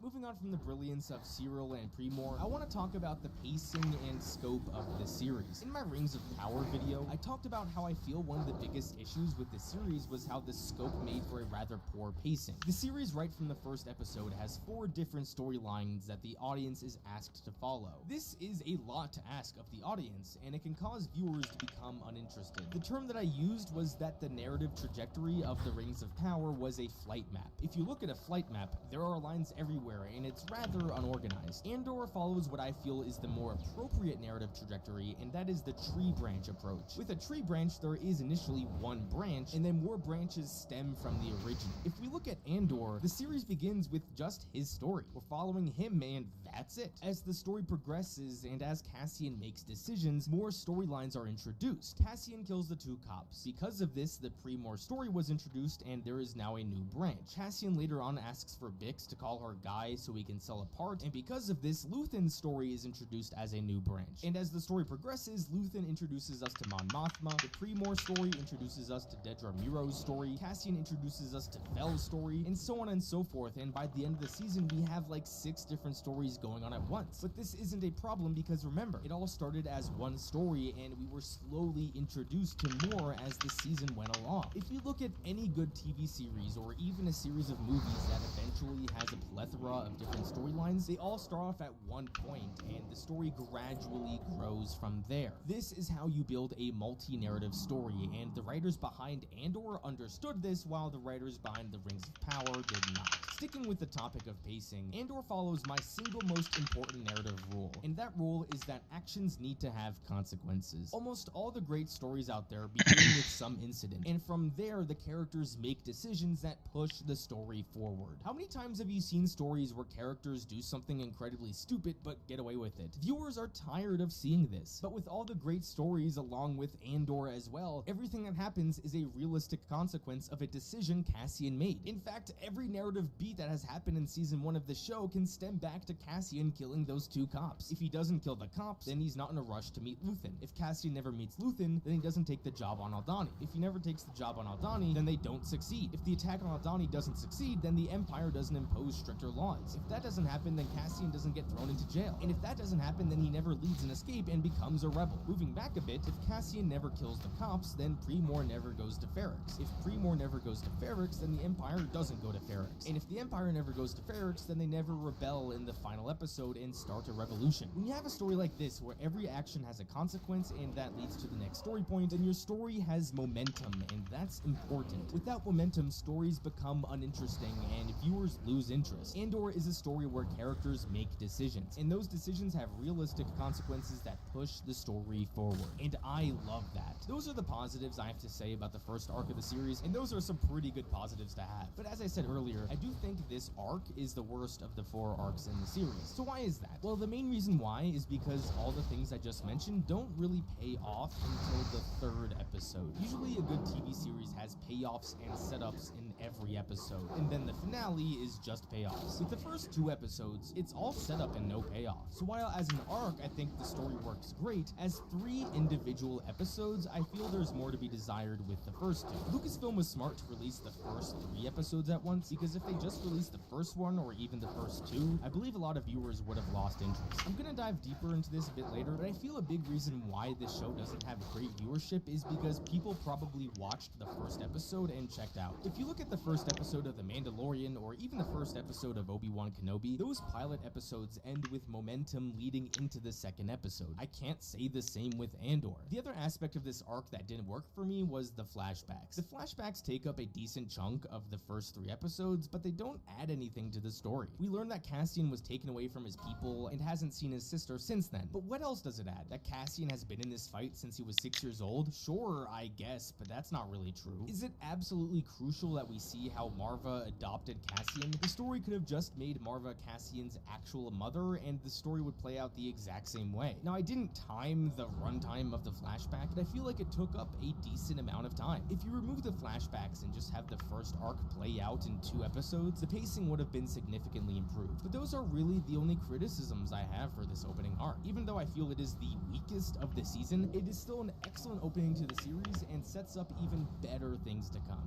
Moving on from the brilliance of Cyril and Pre-Mor, I want to talk about the pacing and scope of the series. In my Rings of Power video, I talked about how I feel one of the biggest issues with the series was how the scope made for a rather poor pacing. The series right from the first episode has 4 different storylines that the audience is asked to follow. This is a lot to ask of the audience, and it can cause viewers to become uninterested. The term that I used was that the narrative trajectory of the Rings of Power was a flight map. If you look at a flight map, there are lines everywhere everywhere, and it's rather unorganized. Andor follows what I feel is the more appropriate narrative trajectory, and that is the tree branch approach. With a tree branch, there is initially one branch, and then more branches stem from the origin. If we look at Andor, the series begins with just his story. We're following him, and that's it. As the story progresses, and as Cassian makes decisions, more storylines are introduced. Cassian kills the 2 cops. Because of this, the Pre-Mor story was introduced, and there is now a new branch. Cassian later on asks for Bix to call her Guy so he can sell a part, and because of this, Luthen's story is introduced as a new branch. And as the story progresses, Luthen introduces us to Mon Mothma, the Pre-Mor story introduces us to Dedra Meero's story, Cassian introduces us to Vel's story, and so on and so forth, and by the end of the season, we have like 6 different stories going on at once. But this isn't a problem because remember, it all started as one story, and we were slowly introduced to more as the season went along. If you look at any good TV series, or even a series of movies that eventually has a plethora of different storylines, they all start off at one point, and the story gradually grows from there. This is how you build a multi-narrative story, and the writers behind Andor understood this, while the writers behind the Rings of Power did not. Sticking with the topic of pacing, Andor follows my single most important narrative rule, and that rule is that actions need to have consequences. Almost all the great stories out there begin with some incident, and from there the characters make decisions that push the story forward. How many times have you seen stories where characters do something incredibly stupid but get away with it? Viewers are tired of seeing this, but with all the great stories along with Andor as well, everything that happens is a realistic consequence of a decision Cassian made. In fact, every narrative beat that has happened in season 1 of the show can stem back to Cassian killing those 2 cops. If he doesn't kill the cops, then he's not in a rush to meet Luthen. If Cassian never meets Luthen, then he doesn't take the job on Aldhani. If he never takes the job on Aldhani, then they don't succeed. If the attack on Aldhani doesn't succeed, then the Empire doesn't impose stricter laws. If that doesn't happen, then Cassian doesn't get thrown into jail. And if that doesn't happen, then he never leads an escape and becomes a rebel. Moving back a bit, if Cassian never kills the cops, then Pre-Mor never goes to Ferrix. If Pre-Mor never goes to Ferrix, then the Empire doesn't go to Ferrix. And if the Empire never goes to Ferrix, then they never rebel in the final episode and start a revolution. When you have a story like this, where every action has a consequence and that leads to the next story point, then your story has momentum, and that's important. Without momentum, stories become uninteresting and viewers lose interest. Andor is a story where characters make decisions, and those decisions have realistic consequences that push the story forward. And I love that. Those are the positives I have to say about the first arc of the series, and those are some pretty good positives to have. But as I said earlier, I do think this arc is the worst of the 4 arcs in the series. So why is that? Well, the main reason why is because all the things I just mentioned don't really pay off until the 3rd episode. Usually a good TV series has payoffs and setups in every episode, and then the finale is just payoffs. With the first 2 episodes, it's all setup and no payoff. So while as an arc, I think the story works great, as 3 individual episodes, I feel there's more to be desired with the first 2. Lucasfilm was smart to release the first 3 episodes at once, because if they just released the first one or even the first 2, I believe a lot of viewers would have lost interest. I'm gonna dive deeper into this a bit later, but I feel a big reason why this show doesn't have great viewership is because people probably watched the first episode and checked out. If you look at the first episode of The Mandalorian or even the first episode of Obi-Wan Kenobi, those pilot episodes end with momentum leading into the 2nd episode. I can't say the same with Andor. The other aspect of this arc that didn't work for me was the flashbacks. The flashbacks take up a decent chunk of the first 3 episodes, but they don't add anything to the story. We learn that Cassian was taken away from his people and hasn't seen his sister since then. But what else does it add? That Cassian has been in this fight since he was 6 years old? Sure, I guess, but that's not really true. Is it absolutely crucial that we see how Marva adopted Cassian? The story could have just made Marva Cassian's actual mother, and the story would play out the exact same way. Now, I didn't time the runtime of the flashback, but I feel like it took up a decent amount of time. If you remove the flashbacks and just have the first arc play out in 2 episodes, the pacing would have been significantly improved. But those are really the only criticisms I have for this opening arc. Even though I feel it is the weakest of the season, it is still an excellent opening to the series and sets up even better things to come.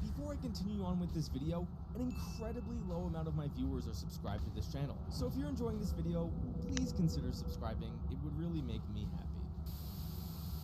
Before I continue on with this video, an incredibly low amount of my viewers are subscribed to this channel. So if you're enjoying this video, please consider subscribing. It would really make me happy.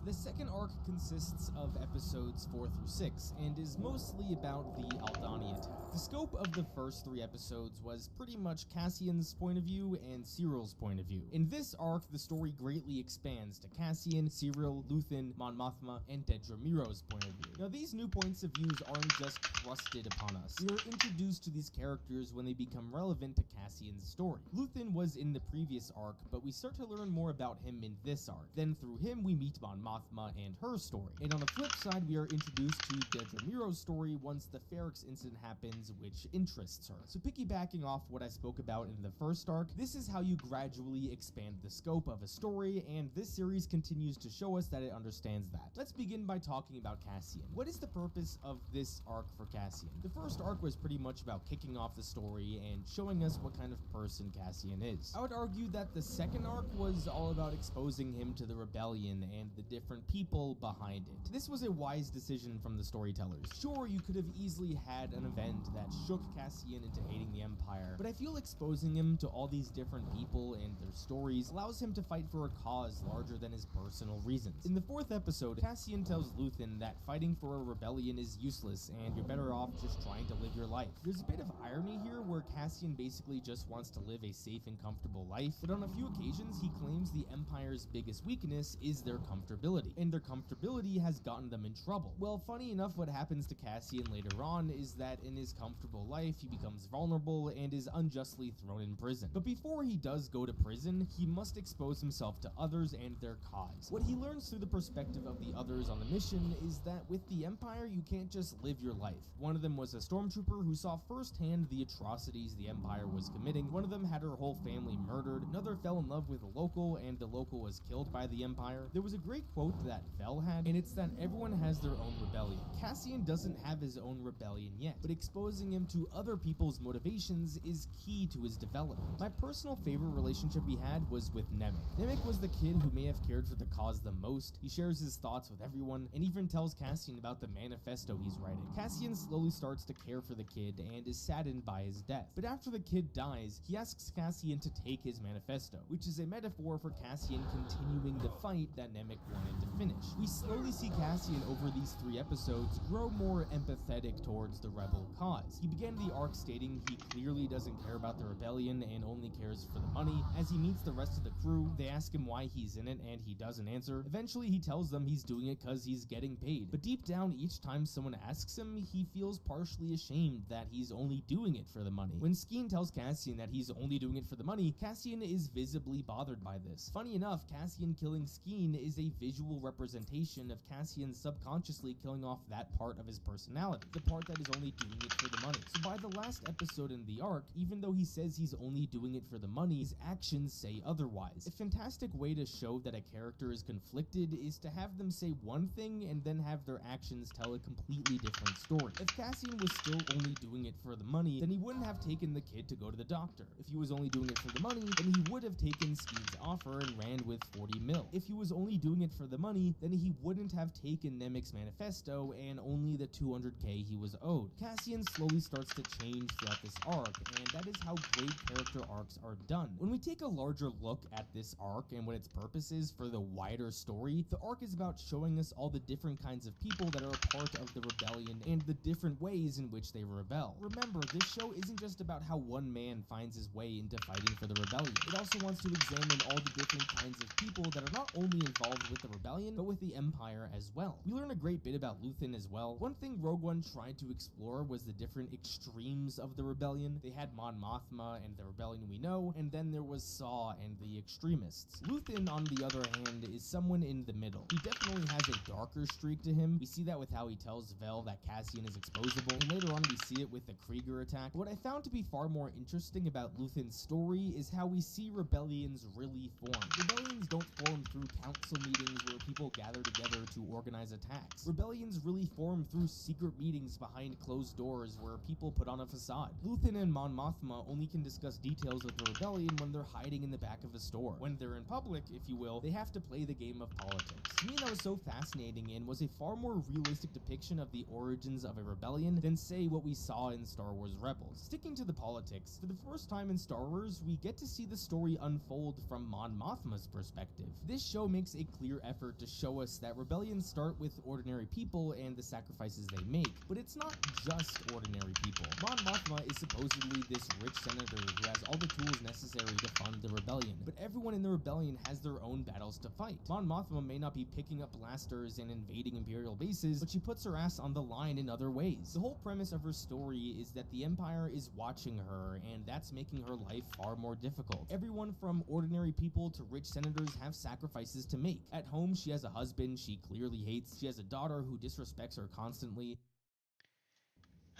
The second arc consists of episodes 4 through 6 and is mostly about the Aldani attack. The scope of the first 3 episodes was pretty much Cassian's point of view and Cyril's point of view. In this arc, the story greatly expands to Cassian, Cyril, Luthen, Mon Mothma, and Dedramiro's point of view. Now, these new points of views aren't just thrusted upon us. We are introduced to these characters when they become relevant to Cassian's story. Luthen was in the previous arc, but we start to learn more about him in this arc. Then through him, we meet Mon Mothma and her story. And on the flip side, we are introduced to Dedramiro's story once the Ferrix incident happens, which interests her. So piggybacking off what I spoke about in the first arc, this is how you gradually expand the scope of a story, and this series continues to show us that it understands that. Let's begin by talking about Cassian. What is the purpose of this arc for Cassian? The first arc was pretty much about kicking off the story and showing us what kind of person Cassian is. I would argue that the second arc was all about exposing him to the rebellion and the different people behind it. This was a wise decision from the storytellers. Sure, you could have easily had an event that shook Cassian into hating the Empire, but I feel exposing him to all these different people and their stories allows him to fight for a cause larger than his personal reasons. In the 4th episode, Cassian tells Luthen that fighting for a rebellion is useless and you're better off just trying to live your life. There's a bit of irony here where Cassian basically just wants to live a safe and comfortable life, but on a few occasions he claims the Empire's biggest weakness is their comfortability, and their comfortability has gotten them in trouble. Well, funny enough, what happens to Cassian later on is that in his comfortable life he becomes vulnerable and is unjustly thrown in prison. But before he does go to prison, he must expose himself to others and their cause. What he learns through the perspective of the others on the mission is that with the Empire you can't just live your life. One of them was a stormtrooper who saw firsthand the atrocities the Empire was committing. One of them had her whole family murdered. Another fell in love with a local, and the local was killed by the Empire. There was a great quote that Vel had, and it's that everyone has their own rebellion. Cassian doesn't have his own rebellion yet, but exposing him to other people's motivations is key to his development. My personal favorite relationship he had was with Nemik. Nemik was the kid who may have cared for the cause the most. He shares his thoughts with everyone, and even tells Cassian about the manifesto he's writing. Cassian slowly starts to care for the kid and is saddened by his death. But after the kid dies, he asks Cassian to take his manifesto, which is a metaphor for Cassian continuing the fight that Nemik wanted to finish. We slowly see Cassian over these 3 episodes grow more empathetic towards the rebel cause. He began the arc stating he clearly doesn't care about the rebellion and only cares for the money. As he meets the rest of the crew, they ask him why he's in it and he doesn't answer. Eventually he tells them he's doing it cause he's getting paid. But deep down, each time someone asks him, he feels partially ashamed that he's only doing it for the money. When Skeen tells Cassian that he's only doing it for the money, Cassian is visibly bothered by this. Funny enough, Cassian killing Skeen is a visual representation of Cassian subconsciously killing off that part of his personality, the part that is only doing it for the money. So by the last episode in the arc, even though he says he's only doing it for the money, his actions say otherwise. A fantastic way to show that a character is conflicted is to have them say one thing and then have their actions tell a completely different story. If Cassian was still only doing it for the money, then he wouldn't have taken the kid to go to the doctor. If he was only doing it for the money, then he would have taken Skeen's offer and ran with 40 mil. If he was only doing it for the money, then he wouldn't have taken Nemik's manifesto and only the 200k he was owed. Cassian slowly starts to change throughout this arc, and that is how great character arcs are done. When we take a larger look at this arc and what its purpose is for the wider story, the arc is about showing us all the different kinds of people that are a part of the rebellion and the different ways in which they rebel. Remember, this show isn't just about how one man finds his way into fighting for the rebellion. It also wants to examine all the different kinds of people that are not only involved with the rebellion, but with the Empire as well. We learn a great bit about Luthen as well. One thing Rogue One tried to explore was the different extremes of the rebellion. They had Mon Mothma and the rebellion we know, and then there was Saw and the extremists. Luthen, on the other hand, is someone in the middle. He definitely has a darker streak to him. We see that with how he tells Vel that Cassian is exposable, and later on we see it with the Krieger attack. What I found to be far more interesting about Luthen's story is how we see rebellions really form. Rebellions don't form through council meetings where people gather together to organize attacks. Rebellions really form through secret meetings behind closed doors where people put on a facade. Luthen and Mon Mothma only can discuss details of the rebellion when they're hiding in the back of a store. When they're in public, if you will, they have to play the game of politics. To me, that was so fascinating and was a far more realistic depiction of the origins of a rebellion than, say, what we saw in Star Wars Rebels. Sticking to the politics, for the first time in Star Wars, we get to see the story unfold from Mon Mothma's perspective. This show makes a clear effort to show us that rebellions start with ordinary people and the sacrifices they make, but it's not just ordinary people. Mon Mothma is supposedly this rich senator who has all the tools necessary to fund the rebellion, but everyone in the rebellion has their own battles to fight. Mon Mothma may not be picking up blasters and invading Imperial bases, but she puts her ass on the line in other ways. The whole premise of her story is that the Empire is watching her, and that's making her life far more difficult. Everyone from ordinary people to rich senators have sacrifices to make. At home, she has a husband she clearly hates. She has a daughter who disrespects her constantly.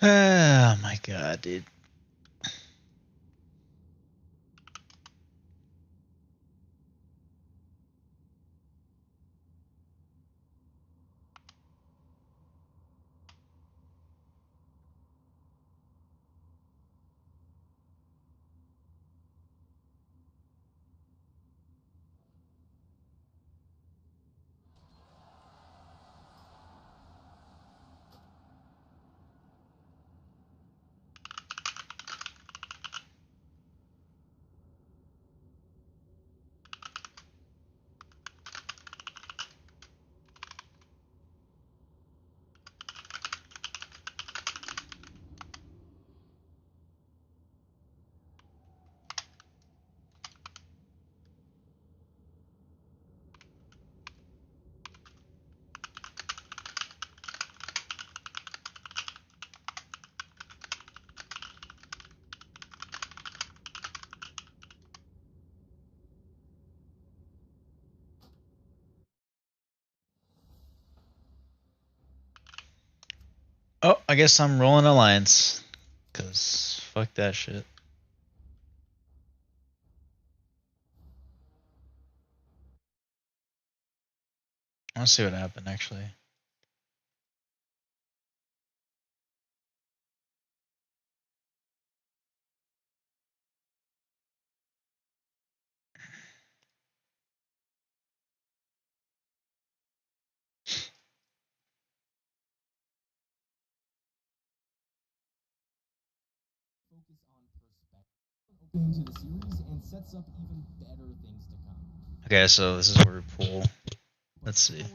Oh my god, dude. Oh, I guess I'm rolling Alliance. Cause fuck that shit. I wanna see what happened actually. Focus on perspective. Opening to the series and sets up even better things to come. Okay, so this is where we pull. Let's see. It's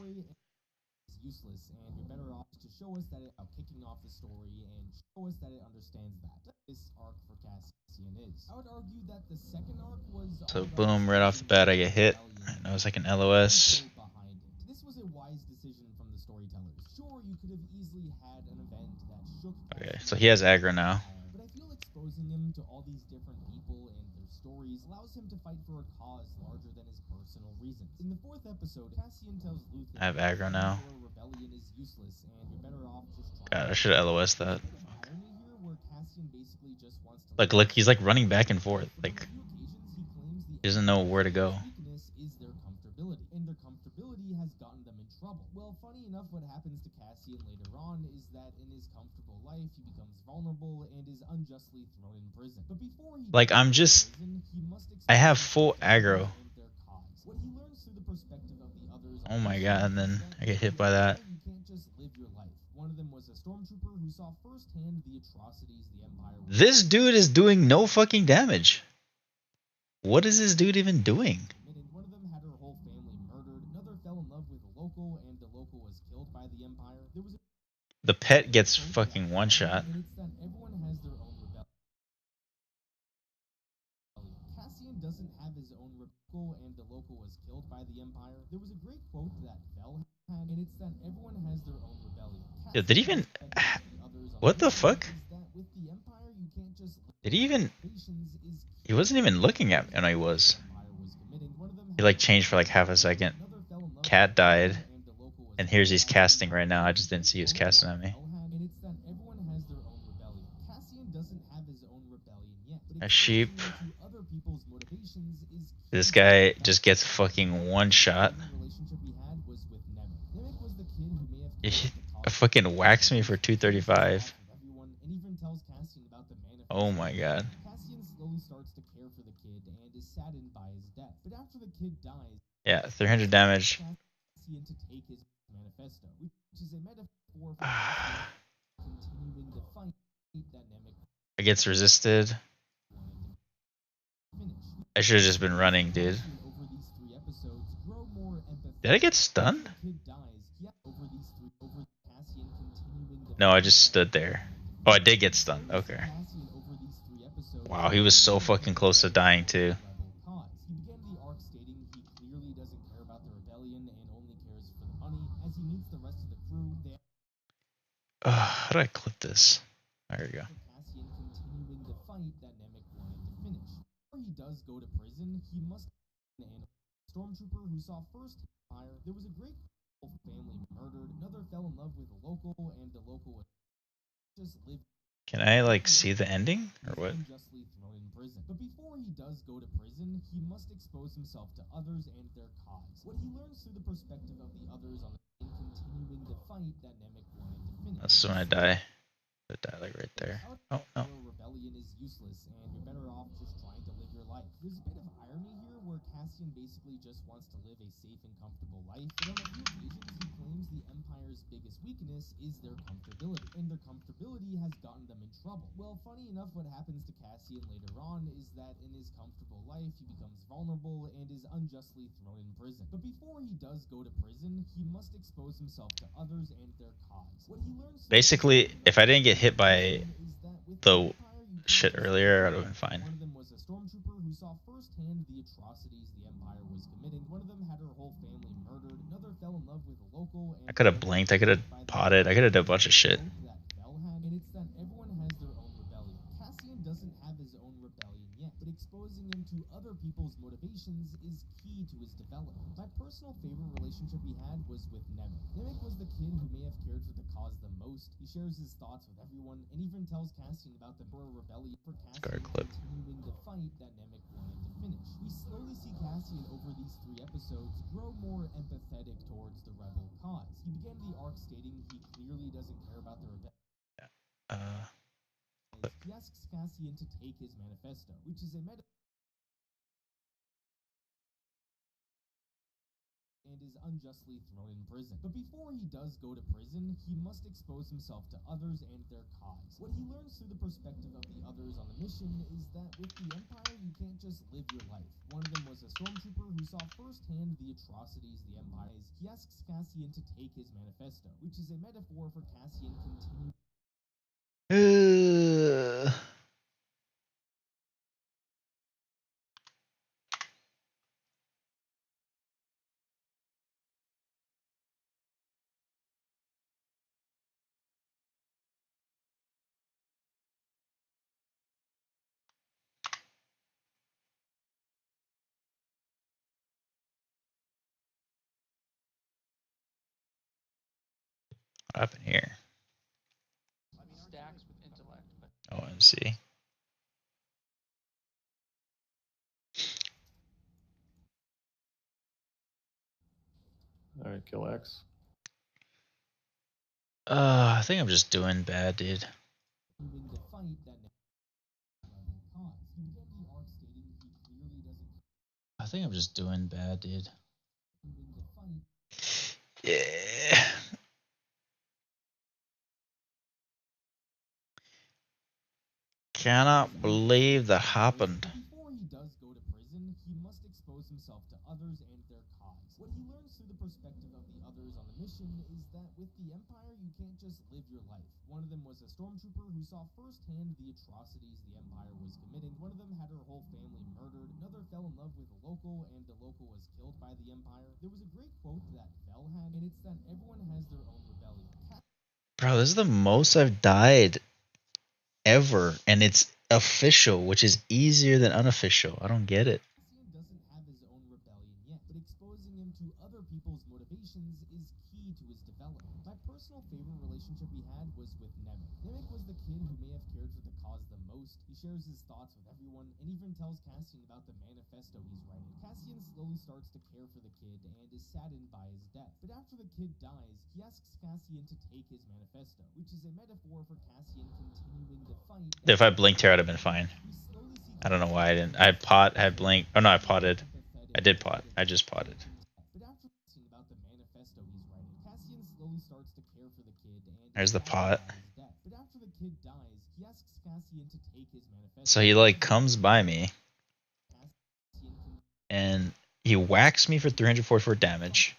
useless, and you're better off to show us that it kicking off the story and show us that it understands that this arc for Cassian is. I would argue that the second arc was So boom, right off the bat I get hit. I know it's like an LOS. This was a wise decision from the storytellers. Sure, you could have easily had an event that shook. Okay, so he has aggro now. But I feel exposing him to all these different people and their stories allows him to fight for a cause larger than his personal reasons. In the 4th episode, Cassian tells Luthen I have aggro now. rebellion is useless and you're better off just God, I should have LOS that. irony here where Cassian basically just wants to Like, look, he's like running back and forth. Like, he doesn't know where to go. weakness is their comfortability, and their comfortability has gotten them in trouble. Well, funny enough, what happens to Cassian later on is that in his comfortable life, he becomes vulnerable and is unjustly thrown in prison. But before he Like, I'm just... I have full aggro. what he learns through the perspective of the others. Oh my god, and then I get hit by that. You can't just live your life. One of them was a stormtrooper who saw firsthand the atrocities the Empire was. This dude is doing no fucking damage. What is this dude even doing? One of them had her whole family murdered. Another fell in love with a local, and the local was killed by the Empire. There was The pet gets fucking one shot. and it's that everyone has their own rebellion. Cassian doesn't have his own rebellion, and the local was killed by the Empire. There was a great quote that Vel had, and it's that everyone has their own rebellion. Yeah, did he even... What the fuck? Did he even... He wasn't even looking at me. Oh, no, he was. He like changed for like half a second. Cat died. And here's he's casting right now. I just didn't see he was casting at me. A sheep. This guy just gets fucking one shot. He fucking whacks me for 235. Oh my god. Yeah, 300 damage. It gets resisted. I should have just been running, dude. Did I get stunned? No, I just stood there. Oh, I did get stunned. Okay. Wow, he was so fucking close to dying too. He began the arc stating he clearly doesn't care about the rebellion and only cares for the money. As he meets the rest of the crew, they How do I clip this? There we go. Cassian continuing the fight that Nemec wanted to finish. Before he does go to prison, he must and stormtrooper who saw first fire. There was a great family murdered. Another fell in love with a local, and the local just lived. Can I like see the ending or what? Unjustly thrown in prison. But before he does go to prison, he must expose himself to others and their cause. What he learns through the perspective of the others on the continuing the fight that Nemec wanted to finish. That's when I die. I die like right there. Oh no. Rebellion is useless, and you're better off just trying to live your life. There's a bit of irony here where Cassian basically just wants to live a safe and comfortable life, but on a few occasions he claims the Empire's biggest weakness is their comfortability, and their comfortability has gotten them in trouble. Well, funny enough, what happens to Cassian later on is that in his comfortable life he becomes vulnerable and is unjustly thrown in prison. But before he does go to prison, he must expose himself to others and their cause. What he learns Basically, if I didn't get hit by the shit earlier, I'd have been fine. One of them was a stormtrooper who saw firsthand the atrocities the Empire was committing. One of them had her whole family murdered. Another fell in love with a local. I could have blinked. I could have potted. I could have done a bunch of shit. And it's that everyone has their own rebellion. Cassian doesn't have his own rebellion yet, but exposing him to other people's motivations is key to his development. My personal favorite relationship he had was with Nemec. Nemec was the kid who may have cared for the cause the most. He shares his thoughts with everyone, and even tells Cassian about the rebellion for Cassian continuing the fight that Nemec wanted to finish. We slowly see Cassian over these 3 episodes grow more empathetic towards the rebel cause. He began the arc stating he clearly doesn't care about the rebellion. He asks Cassian to take his manifesto, which is a and is unjustly thrown in prison. But before he does go to prison, he must expose himself to others and their cause. What he learns through the perspective of the others on the mission is that with the Empire, you can't just live your life. One of them was a stormtrooper who saw firsthand the atrocities the Empire is. He asks Cassian to take his manifesto, which is a metaphor for Cassian continuing. What happened here? Stacks with intellect, but OMC. Alright, kill X. I think I'm just doing bad, dude. I think I'm just doing bad, dude. Yeah. Cannot believe that happened. Before he does go to prison, he must expose himself to others and their cause. What he learns through the perspective of the others on the mission is that with the Empire, you can't just live your life. One of them was a stormtrooper who saw firsthand the atrocities the Empire was committing. One of them had her whole family murdered. Another fell in love with a local, and the local was killed by the Empire. There was a great quote that Vel had, and it's that everyone has their own rebellion. Bro, this is the most I've died ever, and it's official, which is easier than unofficial. I don't get it. Cassian doesn't have his own rebellion yet, but exposing him to other people's motivations is key to his development. My personal favorite relationship he had was with Nemec. Nemec was the kid who may have cared for the cause the most. He shares his thoughts with everyone, and even tells Cassian about the manifesto he's writing. Cassian slowly starts to care for the kid and is saddened by his death. But after the kid dies, he asks Cassian to take his manifesto, which is a metaphor for Cassian continuing the fight. If I blinked here, I'd have been fine. I don't know why I didn't. I had blink. Oh no, I potted. I did pot. I just potted. But after asking about the manifesto he's writing, Cassian slowly starts to care for the kid and There's the pot. But after the kid dies, he asks Cassian to take his manifesto. So he like comes by me, and he he whacks me for 344 damage,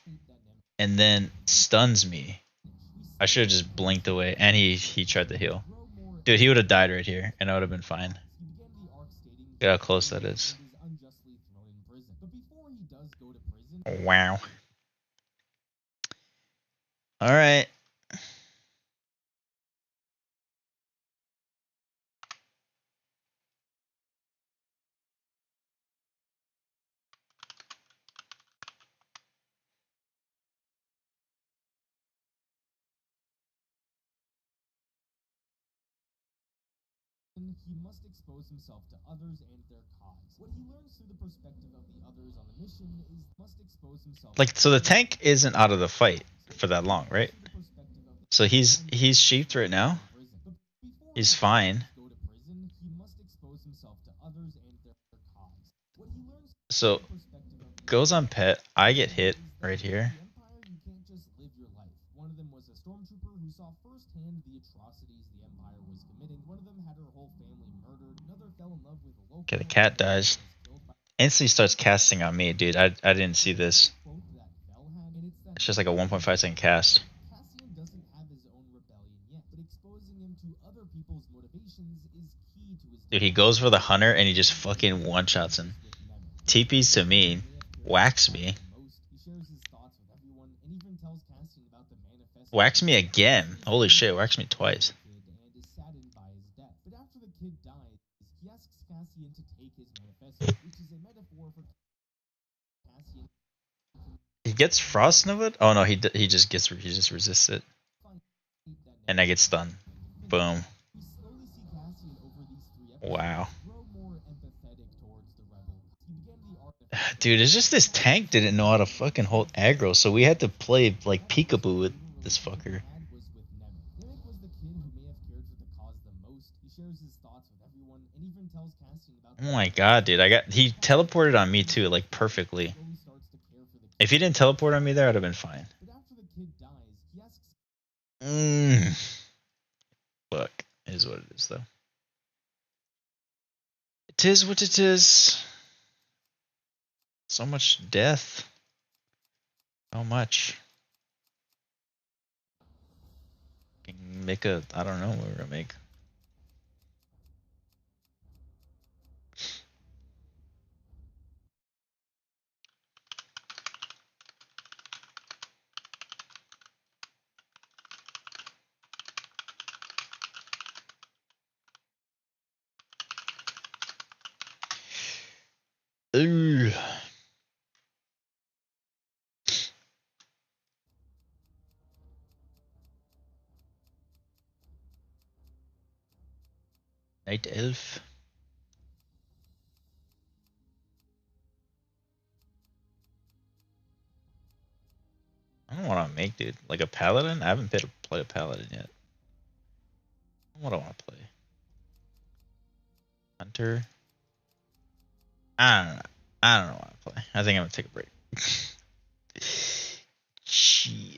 and then stuns me. I should have just blinked away, and he tried to heal. Dude, he would have died right here, and I would have been fine. Look how close that is. Wow. Alright. He must expose himself to others and their cause. What he learns through the perspective of the others on the mission is must expose himself. Like, so the tank isn't out of the fight for that long, right? So he's sheeped right now. He's fine. So goes on pet. I get hit right here. One of them was a stormtrooper who saw firsthand the atrocities the Empire was committing. One of them had her whole family murdered. Another fell in love with a local. Okay, the cat dies. Instantly starts casting on me, dude. I didn't see this. It's just like a 1.5 second cast. Cassian doesn't have his own rebellion yet, but exposing him to other people's motivations is key to his. Dude, he goes for the hunter and he just fucking one-shots him. TPs to me, whacks me. Whacks me again. Holy shit, whacks me twice. He gets Frost Nova? Oh no, he just resists it. And I get stunned. Boom. Wow. Dude, it's just this tank didn't know how to fucking hold aggro, so we had to play like peekaboo with this fucker. Oh my god, dude, he teleported on me too, like perfectly. If he didn't teleport on me there, I'd have been fine. Fuck, it is what it is though. It is what it is. So much death. So much. Make a, I don't know what we're gonna make. Ooh. Night Elf. I don't know what I make, dude. Like a paladin? I haven't played a paladin yet. What do I want to play? Hunter. I don't know. I don't know what I play. I think I'm gonna take a break.